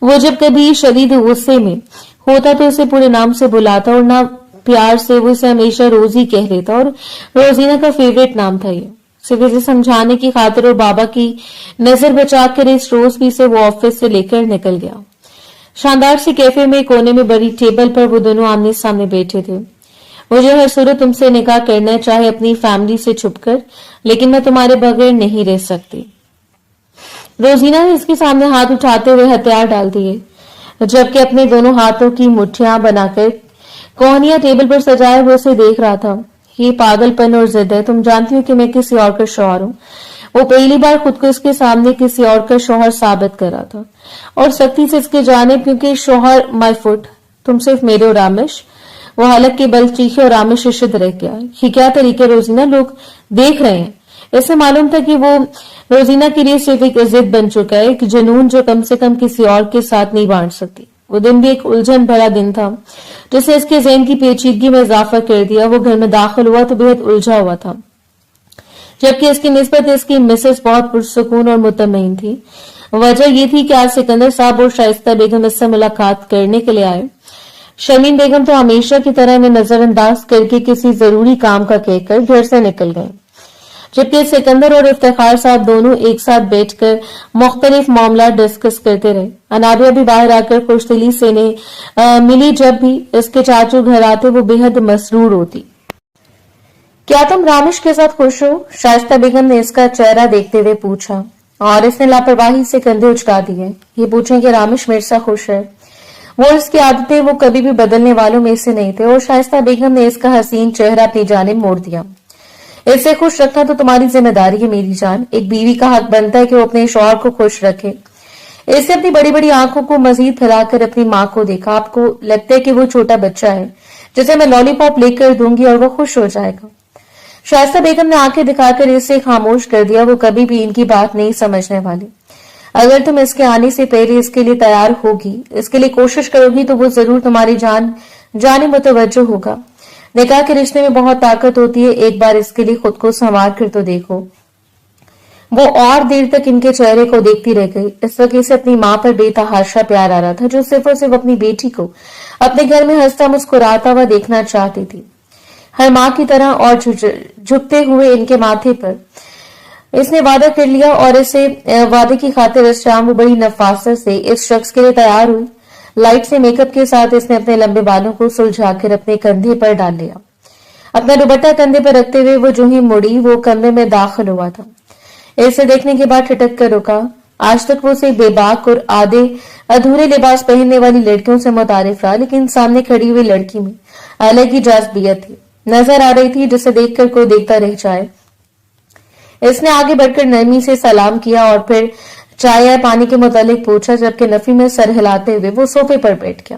वो जब कभी शदीद गुस्से में होता तो उसे पूरे नाम से बुलाता और ना प्यार से वो इसे हमेशा रोजी कह लेता, और रोजीना का फेवरेट नाम था ये। सिर्फ इसे समझाने की खातिर और बाबा की नजर बचाकर इस रोज भी से वो ऑफिस से लेकर निकल गया। शानदार सी कैफे में कोने में बड़ी टेबल पर वो दोनों आमने सामने बैठे थे। मुझे हर सूरत तुमसे निकाह करना है, चाहे अपनी फैमिली से छुपकर, लेकिन मैं तुम्हारे बगैर नहीं रह सकती। रोजीना ने इसके सामने हाथ उठाते हुए हथियार डाल दिए, जबकि अपने दोनों हाथों की मुट्ठियां बनाकर कोहनिया टेबल पर सजाए हुए उसे देख रहा था। ये पागलपन और जिद है। तुम जानती हो कि मैं किसी और का शौहर हूँ। वो पहली बार खुद को इसके सामने किसी और का शौहर साबित कर रहा था और सख्ती से इसके जानिब, क्योंकि शौहर माय फुट, तुम सिर्फ मेरे और रामेश। वो हलक के बल चीखे और रामेश शिशित रह गया। ये क्या तरीके रोजीना, लोग देख रहे हैं। इससे मालूम था कि वो रोजीना के लिए सिर्फ एक जिद बन चुका है, एक जुनून जो कम से कम किसी और के साथ नहीं बांट सकती। वो दिन भी एक उलझन भरा दिन था जिसने इसके ज़हन की पेचीदगी में इजाफा कर दिया। वो घर में दाखिल हुआ तो बेहद उलझा हुआ था, जबकि इसकी निस्बत इसकी मिसेस बहुत पुरसुकून और मुतमईन थी। वजह यह थी कि आज सिकंदर साहब और शाइस्ता बेगम इससे मुलाकात करने के लिए आए। शर्मीन बेगम तो हमेशा की तरह इन्हें नजरअंदाज करके किसी जरूरी काम का कहकर घर से निकल गए, जबकि सिकंदर और इफ्तिखार साहब दोनों एक साथ बैठकर मुख्तलिफ मामला डिस्कस करते रहे। अनाबिया भी बाहर आकर खुशदिली से इन्हें मिली। जब भी इसके चाचू घर आते वो बेहद मसरूर होती। क्या तुम रामिश के साथ खुश हो? शाइस्ता बेगम ने इसका चेहरा देखते हुए पूछा, और इसने लापरवाही से कंधे उचका दिए। ये पूछें कि रामिश मेरे साथ खुश है। वो इसकी आदतें वो कभी भी बदलने वालों में से नहीं थे। और शाइस्ता बेगम ने इसका हसीन चेहरा अपनी जानिब मोड़ दिया। इसे खुश रखना तो तुम्हारी जिम्मेदारी है मेरी जान। एक बीवी का हक बनता है कि वो अपने शौहर को खुश रखे। इससे अपनी बड़ी बड़ी आंखों को मजीद फैलाकर अपनी माँ को देखा। आपको लगता है कि वो छोटा बच्चा है जिसे मैं लॉलीपॉप लेकर दूंगी और वो खुश हो जाएगा। शाइस्ता बेगम ने आंखें दिखाकर इसे खामोश कर दिया। वो कभी भी इनकी बात नहीं समझने वाली। अगर तुम इसके आने से पहले इसके लिए तैयार होगी, इसके लिए कोशिश करोगी, तो वो जरूर तुम्हारी जाने मुतवज्जो होगा। نکاح کے رشتے میں بہت طاقت ہوتی ہے، ایک بار اس کے لیے خود کو سنوار کر تو دیکھو۔ وہ اور دیر تک ان کے چہرے کو دیکھتی رہ گئی۔ اس وقت اسے اپنی ماں پر بے تحاشا پیار آ رہا تھا، جو صرف اور صرف اپنی بیٹی کو اپنے گھر میں ہنستا مسکراتا ہوا دیکھنا چاہتی تھی، ہر ماں کی طرح۔ اور جھکتے ہوئے ان کے ماتھے پر اس نے وعدہ کر لیا، اور اسے وعدے کی خاطر اس شام وہ بڑی نفاست سے اس شخص کے لیے تیار ہوئی۔ لائٹ سے میک اپ کے ساتھ اس نے اپنے لمبے بالوں کو سلجھا کر اپنے کندھے پر ڈال لیا۔ اپنا دوپٹہ کندھے پر رکھتے ہوئے وہ جو ہی مڑی، وہ کمرے میں داخل ہوا تھا۔ اسے دیکھنے کے بعد ٹھٹک کر رکا۔ آج تک وہ اسے بے باک اور آدھے ادھورے لباس پہننے والی لڑکیوں سے متعارف رہا، لیکن سامنے کھڑی ہوئی لڑکی میں الگ ہی جاذبیت تھی، نظر آ رہی تھی جسے دیکھ کر کوئی دیکھتا رہ جائے۔ اس نے آگے بڑھ کر نرمی سے سلام کیا اور پھر چائے یا پانی کے متعلق پوچھا، جبکہ نفی میں سر ہلاتے ہوئے وہ صوفے پر بیٹھ گیا۔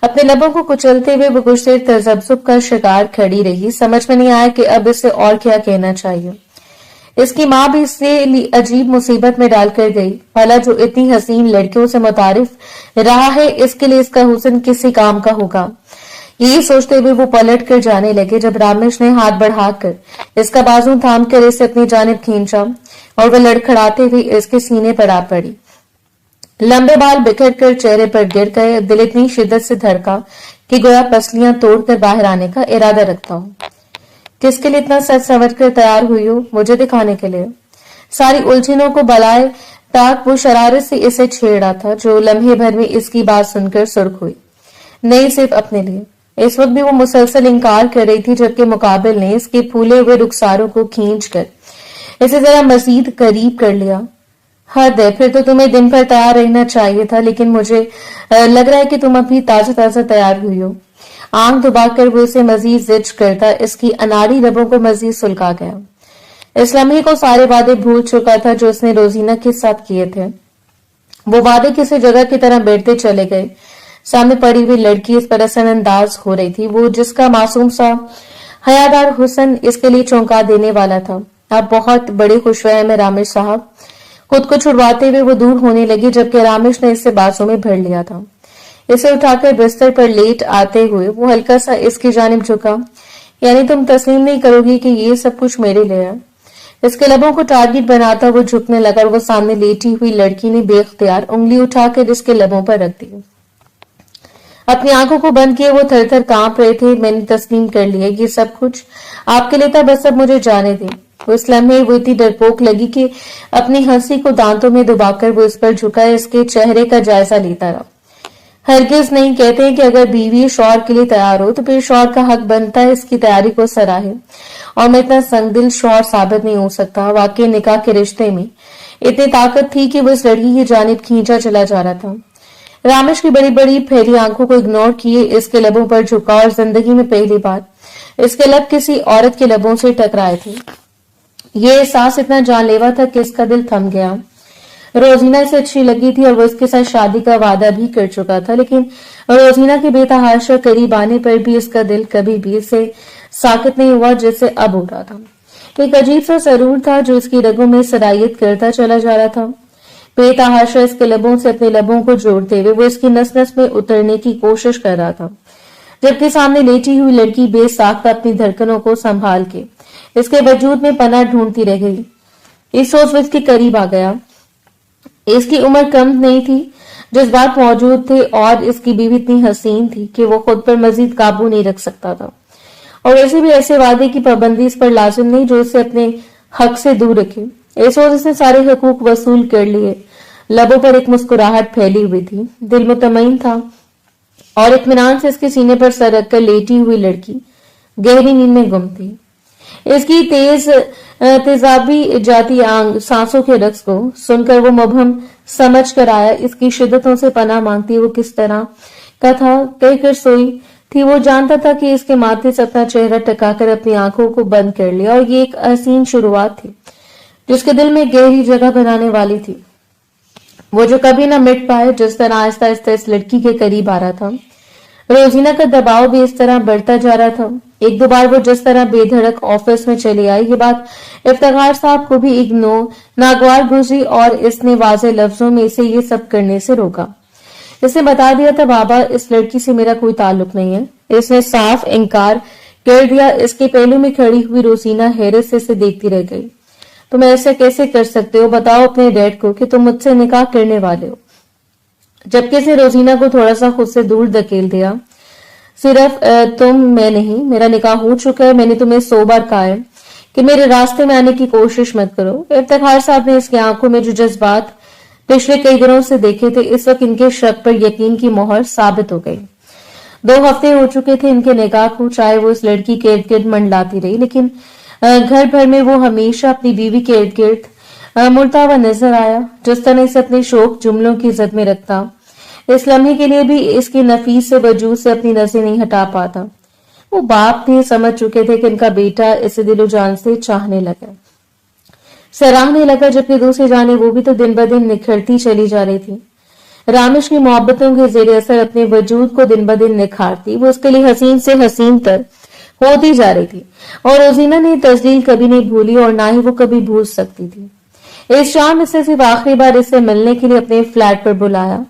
اپنے لبوں کو کچلتے ہوئے وہ کچھ دیر تذبذب کا شکار کھڑی رہی۔ سمجھ میں نہیں آیا کہ اب اسے اور کیا کہنا چاہیے۔ اس کی ماں بھی اسے عجیب مصیبت میں ڈال کر گئی۔ بھلا جو اتنی حسین لڑکیوں سے متعارف رہا ہے، اس کے لیے اس کا حسن کسی کام کا ہوگا؟ یہی سوچتے ہوئے وہ پلٹ کر جانے لگے جب رامش نے ہاتھ بڑھا کر اس کا بازو تھام کر اسے اپنی جانب کھینچا اور وہ لڑکھڑاتے ہوئے اس کے سینے پر آ پڑی۔ لمبے بال بکھر کر چہرے پر گر گئے۔ دل اتنی شدت سے دھڑکا کہ گویا پسلیاں توڑ کر باہر آنے کا ارادہ رکھتا ہوں۔ کس کے لیے اتنا سج سنور کر تیار ہوئی ہو؟ مجھے دکھانے کے لیے؟ ساری الجھنوں کو بلائے تاک وہ شرارت سے اسے چھیڑا تھا، جو لمحے بھر میں اس کی بات سن کر سرخ ہوئی۔ نہیں صرف اپنے لیے۔ اس وقت بھی وہ مسلسل انکار کر رہی تھی، جبکہ مقابل نے اس کے پھولے ہوئے رخساروں کو کھینچ کر اسے ذرا مزید قریب کر لیا۔ حد ہے، پھر تو تمہیں دن بھر تیار رہنا چاہیے تھا، لیکن مجھے لگ رہا ہے کہ تم ابھی تازہ تازہ تیار ہوئی ہو۔ آنکھ دبا کر وہ اسے مزید زج کرتا اس کی اناری لبوں کو مزید سلگا گیا۔ اس لمحے کو سارے وعدے بھول چکا تھا جو اس نے روزینہ کے ساتھ کیے تھے۔ وہ وعدے کسی جگہ کی طرح بیٹھتے چلے گئے۔ سامنے پڑی ہوئی لڑکی اس پر اثر انداز ہو رہی تھی، وہ جس کا معصوم سا حیادار حسن اس کے لیے چونکا دینے والا تھا۔ آپ بہت بڑے خوش فہم ہیں رامش صاحب۔ خود کو چھڑواتے ہوئے وہ دور ہونے لگی، جبکہ رامش نے اسے بازوں میں بھر لیا تھا۔ اسے اٹھا کر بستر پر لیٹ آتے ہوئے وہ ہلکا سا اس کی جانب جھکا۔ یعنی تم تسلیم نہیں کرو گی کہ یہ سب کچھ میرے لیے ہے؟ اس کے لبوں کو ٹارگٹ بناتا وہ جھکنے لگا اور وہ سامنے لیٹی ہوئی لڑکی نے بے اختیار انگلی اٹھا کر اس کے لبوں پر رکھ دی۔ اپنی آنکھوں کو بند کیے وہ تھر تھر کانپ رہے تھے۔ میں نے تسلیم کر لیا، یہ سب کچھ آپ کے لیے تھا، بس اب مجھے جانے دیں۔ وہ اس لمحے وہ اتنی ڈرپوک لگی کہ اپنی ہنسی کو دانتوں میں دبا کر وہ اس پر جھکا اس کے چہرے کا جائزہ لیتا رہا۔ ہرگز نہیں، کہتے ہیں کہ اگر بیوی شوہر کے لیے تیار ہو تو پھر شوہر کا حق بنتا ہے اس کی تیاری کو سراہے، اور میں اتنا سنگ دل شوہر ثابت نہیں ہو سکتا۔ واقعی نکاح کے رشتے میں اتنی طاقت تھی کہ وہ اس لڑکی کی جانب کھینچا چلا جا رہا تھا۔ رامش کی بڑی بڑی پھیلی آنکھوں کو اگنور کیے اس کے لبوں پر جھکا، اور زندگی میں پہلی بار اس کے لب کسی عورت کے لبوں سے ٹکرائے تھے۔ یہ احساس اتنا جان لیوا تھا کہ اس کا دل تھم گیا۔ روزینہ اسے اچھی لگی تھی اور وہ اس کے ساتھ شادی کا وعدہ بھی کر چکا تھا، لیکن روزینہ کے بے تحاشا قریب آنے پر بھی اس کا دل کبھی بھی اسے ساکت نہیں ہوا جیسے اب ہو رہا تھا۔ ایک عجیب سا سرور تھا جو اس کی رگوں میں سرایت کرتا چلا جا رہا تھا۔ بے تحاشا اس کے لبوں سے اپنے لبوں کو جوڑتے ہوئے وہ اس کی نس نس میں اترنے کی کوشش کر رہا تھا، جبکہ سامنے لیٹی ہوئی لڑکی بے ساختہ اپنی دھڑکنوں کو سنبھال کے اس کے وجود میں پناہ ڈھونڈتی رہ گئی۔ اس سوچ وہ اس کے قریب آ گیا۔ اس کی عمر کم نہیں تھی، جذبات موجود تھے، اور اس کی بیوی اتنی حسین تھی کہ وہ خود پر مزید قابو نہیں رکھ سکتا تھا، اور ویسے بھی ایسے وعدے کی پابندی اس پر لازم نہیں جو اسے اپنے حق سے دور رکھے۔ اس وقت اس نے سارے حقوق وصول کر لیے۔ لبوں پر ایک مسکراہٹ پھیلی ہوئی تھی، دل مطمئن تھا، اور اطمینان سے اس کے سینے پر سر رکھ کر لیٹی ہوئی لڑکی گہری نیند میں گم تھی۔ اس کی تیزابی جاتی سانسوں کے رقص کو سن کر وہ مبہم سمجھ کر آیا اس کی شدتوں سے پناہ مانگتی وہ کس طرح کا تھا۔ کہہ کر سوئی تھی، وہ جانتا تھا کہ اس کے ماتھے سے اپنا چہرہ ٹکا کر اپنی آنکھوں کو بند کر لیا، اور یہ ایک حسین شروعات تھی جس کے دل میں گہری جگہ بنانے والی تھی، وہ جو کبھی نہ مٹ پائے۔ جس طرح آہستہ آہستہ اس لڑکی کے قریب آ رہا تھا، روزینہ کا دباؤ بھی اس طرح بڑھتا جا رہا تھا۔ ایک دو بار وہ جس طرح بے دھڑک آفس میں چلی آئی، یہ بات افتخار صاحب کو بھی ایک ناگوار گزری، اور اس نے واضح لفظوں میں اسے یہ سب کرنے سے روکا۔ اس نے بتا دیا تھا، بابا اس لڑکی سے میرا کوئی تعلق نہیں ہے۔ اس نے صاف انکار कर दिया। इसके पहलू में खड़ी हुई रोजीना हैरत से इसे देखती रह गई। तुम ऐसा कैसे कर सकते हो? बताओ अपने डैड को कि तुम मुझसे निकाह करने वाले हो। जबकि इसने रोजीना को थोड़ा सा खुद से दूर धकेल दिया। सिर्फ तुम, मैं नहीं, मेरा निकाह हो चुका है। मैंने तुम्हें 100 बार कहा है कि मेरे रास्ते में आने की कोशिश मत करो। इफ्तिखार साहब ने इसकी आंखों में जो जज्बात पिछले कई दिनों से देखे थे, इस वक्त इनके शक पर यकीन की मोहर साबित हो गई। 2 हफ्ते हो चुके थे इनके निकाह को, चाहे वो इस लड़की के इर्द गिर्द मंडलाती रही, लेकिन घर भर में वो हमेशा अपनी बीवी के इर्द गिर्द मुड़ता हुआ नजर आया। जिस तरह से अपने शौक जुमलों की इज्जत में रखता, इस लम्हे के लिए भी इसके नफीस से वजूद से अपनी नजर नहीं हटा पाता। वो बाप भी समझ चुके थे कि इनका बेटा इसे दिलो जान से चाहने लगा, सराहने लगा, जबकि दूसरी जाने वो भी तो दिन ब दिन निखरती चली जा रही थी। रामिश की मोहब्बतों के जेर असर अपने वजूद को दिन ब दिन निखारती, वो उसके लिए हसीन से हसीन तर होती जा रही थी। और रोजीना ने तस्दील कभी नहीं भूली और ना ही वो कभी भूल सकती थी। इस शाम इसे सिर्फ आखिरी बार इससे मिलने के लिए अपने फ्लैट पर बुलाया।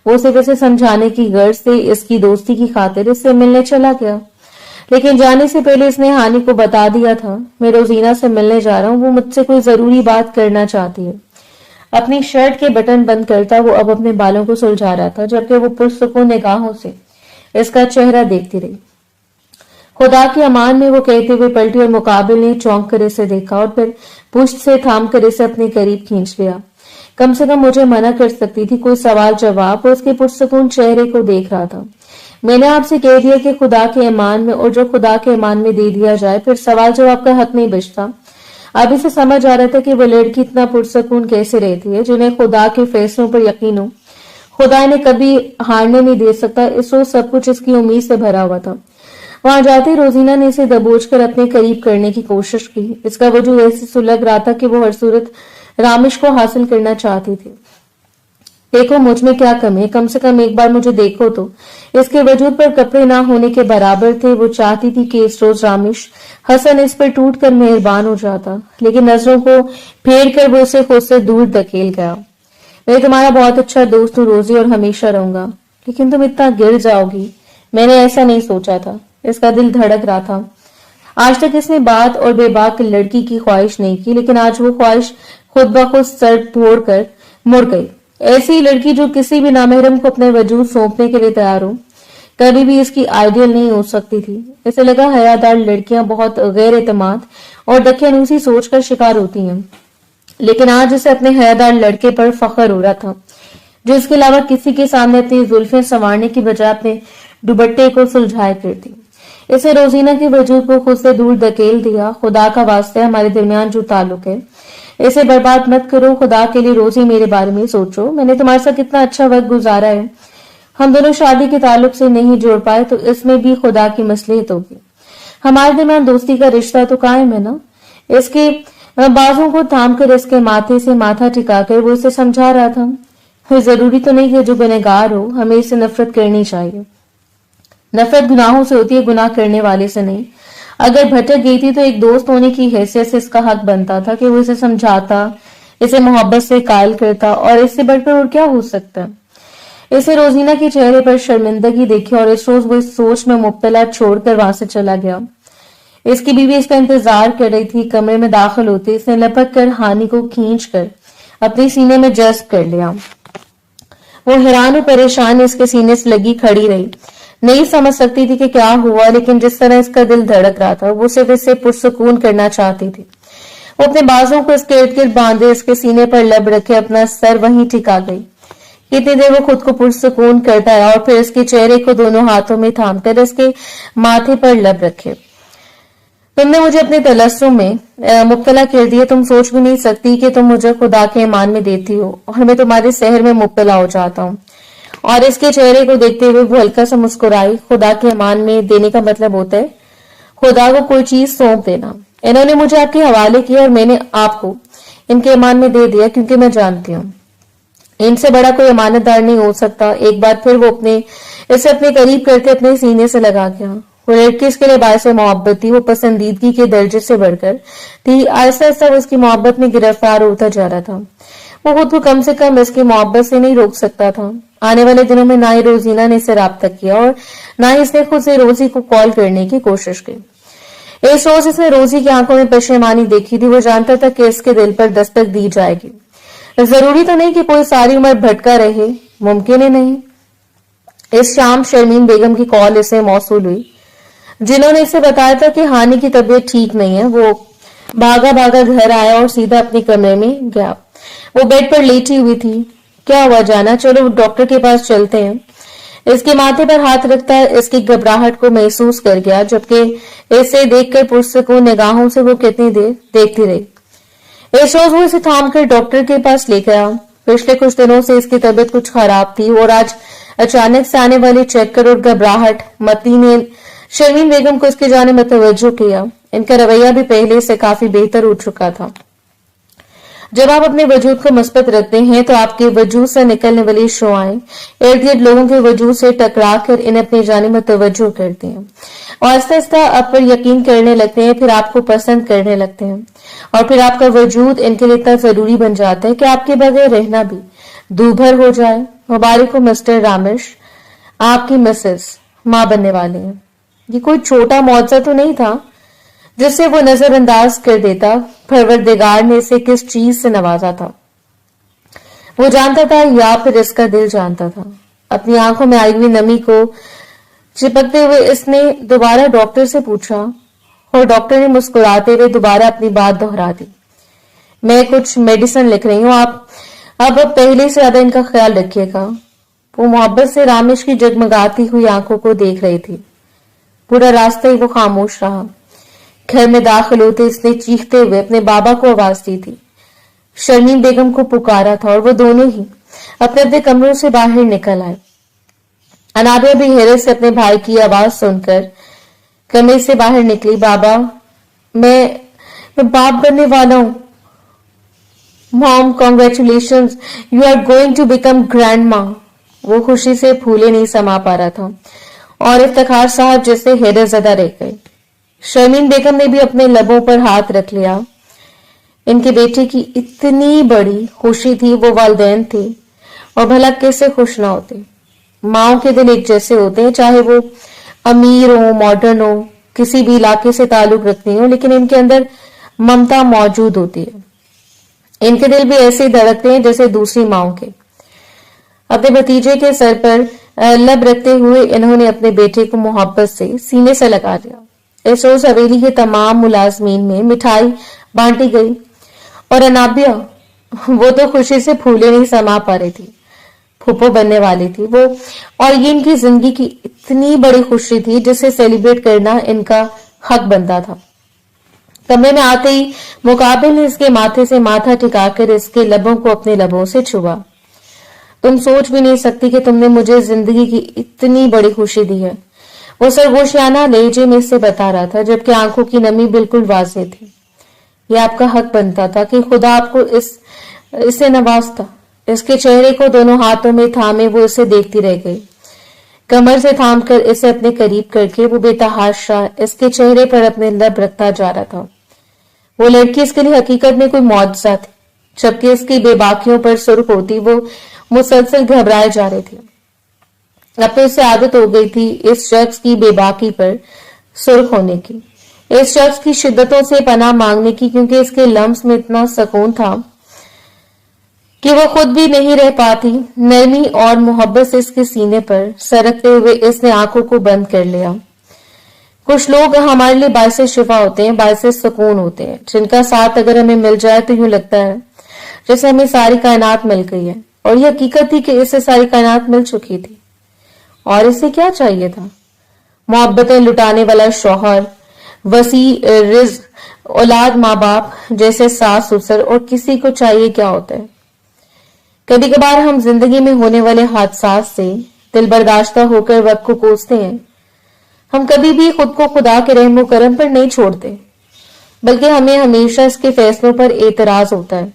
वो सिर्फ इसे समझाने की गर्ज से इसकी दोस्ती की खातिर इससे मिलने चला गया, लेकिन जाने से पहले इसने हानि को बता दिया था, मैं रोजीना से मिलने जा रहा हूँ, वो मुझसे कोई जरूरी बात करना चाहती है। अपनी शर्ट के बटन बंद करता वो अब अपने बालों को सुलझा रहा था, जबकि वो पुरसुकून निगाहों से इसका चेहरा देखती रही। खुदा की अमान में वो कहते हुए पलटी और मुकाबिल ने चौंक कर इसे देखा और फिर पुष्ट से थाम कर इसे अपने करीब खींच लिया। कम से कम मुझे मना कर सकती थी, कोई सवाल जवाब। वो उसके पुरसुकून चेहरे को देख रहा था। मैंने आपसे कह दिया कि खुदा के ईमान में, और जो खुदा के ईमान में दे दिया जाए फिर सवाल जवाब का हक नहीं बचता। अब इसे समझ आ रहा था कि वो लड़की इतना पुरसुकून कैसे रहती है, जिन्हें खुदा के फैसलों पर यकीन हो। खुदा इन्हें कभी हारने नहीं दे सकता, इस रोज सब कुछ इसकी उम्मीद से भरा हुआ था। वहां जाते रोजीना ने इसे दबोच कर अपने करीब करने की कोशिश की। इसका वजूद ऐसे सुलग रहा था कि वो हर सूरत रामिश को हासिल करना चाहती थी। देखो मुझ में क्या कमी है, कम से कम एक बार मुझे देखो तो। इसके वजूद पर कपड़े ना होने के बराबर थे। वो चाहती थी कि इस रोज रामिश हसन इस पर टूट कर मेहरबान हो जाता, लेकिन नजरों को फेर कर वो उसे खुद से दूर धकेल गया। मैं तुम्हारा बहुत अच्छा दोस्त हूँ रोजी, और हमेशा रहूंगा, लेकिन तुम इतना गिर जाओगी, मैंने ऐसा नहीं सोचा था। इसका दिल धड़क रहा था। आज तक इसने बात और बेबाक लड़की की ख्वाहिश नहीं की, लेकिन आज वो ख्वाहिश खुद ब खुद सर तोड़ कर मुड़ गई। ऐसी लड़की जो किसी भी नामहरम को अपने वजूद सौंपने के लिए तैयार हो, कभी भी इसकी आइडियल नहीं हो सकती थी। इसे लगा हयादार लड़कियां बहुत गैर एतमाद और दकियानूसी सोच का शिकार होती हैं, लेकिन आज इसे अपने हयादार लड़के पर फख्र हो रहा था, जो इसके अलावा किसी के सामने अपनी जुल्फें संवारने की बजाय अपने दुपट्टे को सुलझाए करती। इसे रोजीना के वजूद को खुद से दूर धकेल दिया। खुदा का वास्ता है, हमारे दरमियान जो ताल्लुक है इसे बर्बाद मत करो। खुदा के लिए रोजी मेरे बारे में सोचो, मैंने तुम्हारे साथ कितना अच्छा वक्त गुजारा है। हम दोनों शादी के ताल्लुक से नहीं जोड़ पाए तो इसमें भी खुदा की मसलियत होगी। हमारे दरमियान दोस्ती का रिश्ता तो कायम है ना। इसके बाजों को थाम कर इसके माथे से माथा टिकाकर वो इसे समझा रहा था, जरूरी तो नहीं कि जो गुनहगार हो हमें इसे नफरत करनी चाहिए। नफरत गुनाहों से होती है, गुनाह करने वाले से नहीं। अगर भटक गई थी तो एक दोस्त होने की हैसियत से इसका हक बनता था कि वो इसे समझाता, इसे मोहब्बत से कायल करता, और इससे बढ़कर और क्या हो सकता है। इसे रोजीना के चेहरे पर शर्मिंदगी देखी और इस रोज वो इस सोच में मुब्तला छोड़कर वहां से चला गया। इसकी बीवी इसका इंतजार कर रही थी। कमरे में दाखिल होते इसने लपक कर हानि को खींच कर अपने सीने में जज्ब कर लिया। वो हैरान और परेशान इसके सीने से लगी खड़ी रही, नहीं समझ सकती थी कि क्या हुआ, लेकिन जिस तरह इसका दिल धड़क रहा था वो सिर्फ इसे पुरसुकून करना चाहती थी। वो अपने बाजों को इसके इर्द गिर्द बांधे इसके सीने पर लब रखे अपना सर वहीं टिका गई। कितनी देर वो खुद को पुरसुकून करता है और फिर इसके चेहरे को दोनों हाथों में थामकर इसके माथे पर लब रखे। तुमने मुझे अपने तलस्सुम में मुब्तला कर दिया। तुम सोच भी नहीं सकती कि तुम मुझे खुदा के ईमान में देती हो और मैं तुम्हारे सहर में मुब्तला हो जाता हूँ। और इसके चेहरे को देखते हुए वो हल्का सा मुस्कुराई। खुदा के ईमान में देने का मतलब होता है खुदा को कोई चीज सौंप देना। इन्होंने मुझे आपके हवाले किया और मैंने आपको इनके ईमान में दे दिया, क्योंकि मैं जानती हूँ इनसे बड़ा कोई अमानतदार नहीं हो सकता। एक बार फिर वो इसे अपने करीब करके अपने सीने से लगा गया। वो लड़की इसके लिए बायस मोहब्बत थी, वो पसंदीदगी के दर्जे से बढ़कर थी। आहिस्ता आहिस्ता वो इसकी मोहब्बत में गिरफ्तार होता जा रहा था। वो खुद को कम से कम इसकी मोहब्बत से नहीं रोक सकता था। आने वाले दिनों में ना ही रोजीना ने इसे राब्ता किया और ना ही इसने खुद से रोजी को कॉल करने की कोशिश की। इस रोज इसने रोजी की आंखों में पशेमानी देखी थी। वो जानता था कि इसके दिल पर दस्तक दी जाएगी। जरूरी तो नहीं कि कोई सारी उम्र भटका रहे, मुमकिन ही नहीं। इस शाम शर्मीन बेगम की कॉल इसे मौसूल हुई, जिन्होंने इसे बताया था कि हानि की तबीयत ठीक नहीं है। वो भागा भागा घर आया और सीधा अपने कमरे में गया। वो बेड पर लेटी हुई थी। क्या हुआ जाना, चलो डॉक्टर के पास चलते हैं। इसके माथे पर हाथ रखता इसकी घबराहट को महसूस कर गया, जबकि इसे देखकर पुरसकून निगाहों से वो कितनी देर देखती रही। इस रोज वो इसे थामकर डॉक्टर के पास ले गया। पिछले कुछ दिनों से इसकी तबीयत कुछ खराब थी और आज अचानक से आने वाले चक्कर और घबराहट मती ने शर्मीन बेगम को इसके जाने में तवज्जो किया। इनका रवैया भी पहले से काफी बेहतर हो चुका था। जब आप अपने वजूद को मस्बत रखते हैं तो आपके वजूद से निकलने वाली शुआएं इर्द गिर्द लोगों के वजूद से टकरा कर इन्हें अपनी जानिब में तवज्जो करती हैं और आहिस्ता आहिस्ता आप पर यकीन करने लगते हैं, फिर आपको पसंद करने लगते हैं और फिर आपका वजूद इनके लिए इतना जरूरी बन जाता है कि आपके बगैर रहना भी दूभर हो जाए। मुबारक हो मिस्टर रामेश, आपकी मिसेस मां बनने वाली है। ये कोई छोटा मुआवजा तो नहीं था जिससे वो नजरअंदाज कर देता। परवरदिगार ने इसे किस चीज से नवाजा था वो जानता था, या फिर इसका दिल जानता था। अपनी आंखों में आई हुई नमी को चिपकते हुए इसने दोबारा डॉक्टर से पूछा और डॉक्टर ने मुस्कुराते हुए दोबारा अपनी बात दोहरा दी। मैं कुछ मेडिसिन लिख रही हूँ, आप अब पहले से ज्यादा इनका ख्याल रखिएगा। वो मोहब्बत से रामेश की जगमगाती हुई आंखों को देख रही थी। पूरा रास्ता ही वो खामोश रहा। घर में दाखिल होते इसने चीखते हुए अपने बाबा को आवाज दी थी, शर्मीन बेगम को पुकारा था और वो दोनों ही अपने अपने कमरों से बाहर निकल आए। अनाबिया भी हैरत से अपने भाई की आवाज सुनकर कमरे से बाहर निकली। बाबा, मैं बाप बनने वाला हूं। Mom, congratulations, you are going to become grand मां। वो खुशी से फूले नहीं समा पा रहा था और इफ्तिखार साहब जैसे हैरत ज़दा रह गए। शर्मीन बेगम ने भी अपने लबों पर हाथ रख लिया। इनके बेटे की इतनी बड़ी खुशी थी। वो वालिदैन थे और भला कैसे खुश ना होते। माओ के दिल एक जैसे होते हैं, चाहे वो अमीर हो, मॉडर्न हो, किसी भी इलाके से ताल्लुक रखती हो, लेकिन इनके अंदर ममता मौजूद होती है। इनके दिल भी ऐसे ही धड़कते हैं जैसे दूसरी माओ के। अपने भतीजे के सर पर लब रखते हुए इन्होंने अपने बेटे को मोहब्बत से सीने से लगा लिया। इस रोज हवेली के तमाम मुलाजमीन में मिठाई बांटी गई और अनाबिया, वो तो खुशी से फूले नहीं समा पा रही थी। फूफो बनने वाली थी वो, और ये इनकी जिंदगी की इतनी बड़ी खुशी थी जिसे सेलिब्रेट करना इनका हक बनता था। कमरे में आते ही मुकाबिल ने इसके माथे से माथा टिकाकर इसके लबों को अपने लबों से छुआ। तुम सोच भी नहीं सकती कि तुमने मुझे जिंदगी की इतनी बड़ी खुशी दी है, वो सरगोशियाना लहजे में से बता रहा था, जबकि आंखों की नमी बिल्कुल वाज़ेह थी। यह आपका हक बनता था कि खुदा आपको इसे नवाजता। इसके चेहरे को दोनों हाथों में थामे वो इसे देखती रह गई। कमर से थाम कर इसे अपने करीब करके वो बेतहाशा इसके चेहरे पर अपने लब रखता जा रहा था। वो लड़की इसके लिए हकीकत में कोई मौजज़ा थी, जबकि इसकी बेबाकियों पर सुर्ख होती वो मुसलसल घबराए जा रहे थे। अब तो इसे आदत हो गई थी इस शख्स की बेबाकी पर सुर्ख होने की, इस शख्स की शिद्दतों से पनाह मांगने की, क्योंकि इसके लम्स में इतना सुकून था कि वो खुद भी नहीं रह पाती। नरमी और मोहब्बत से इसके सीने पर सरकते हुए इसने आंखों को बंद कर लिया। कुछ लोग हमारे लिए बायसे शिफा होते हैं, बायसे सुकून होते हैं, जिनका साथ अगर हमें मिल जाए तो यूं लगता है जैसे हमें सारी कायनात मिल गई है। और ये हकीकत थी कि इसे सारी कायनात मिल चुकी थी और इसे क्या चाहिए था? मोहब्बतें लुटाने वाला शौहर, वसी रिज़्क, औलाद, माँ बाप जैसे सास ससुर, और किसी को चाहिए क्या होता है। कभी कभार हम जिंदगी में होने वाले हादसात से दिल बर्दाश्ता होकर वक्त को कोसते हैं। हम कभी भी खुद को खुदा के रहमो करम पर नहीं छोड़ते, बल्कि हमें हमेशा इसके फैसलों पर एतराज होता है।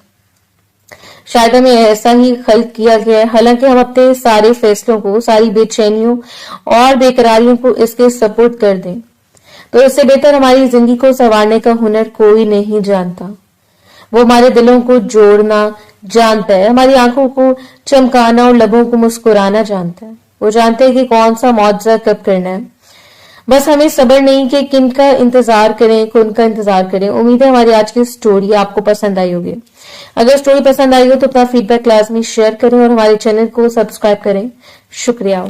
शायद हमें ऐसा ही खल्क किया गया है, हालांकि हम अपने सारे फैसलों को, सारी बेचैनियों और बेकरारियों को इसके सपुर्द कर दें, तो इससे बेहतर हमारी जिंदगी को संवारने का हुनर कोई नहीं जानता। वो हमारे दिलों को जोड़ना जानता है, हमारी आंखों को चमकाना और लबों को मुस्कुराना जानता है। वो जानते हैं कि कौन सा मुआवजा कब करना है। बस हमें सब्र नहीं कि किन का इंतजार करें, कौन का इंतजार करें। उम्मीद है हमारी आज की स्टोरी आपको पसंद आई होगी। अगर स्टोरी पसंद आई हो तो अपना फीडबैक लाजमी शेयर करें और हमारे चैनल को सब्सक्राइब करें। शुक्रिया।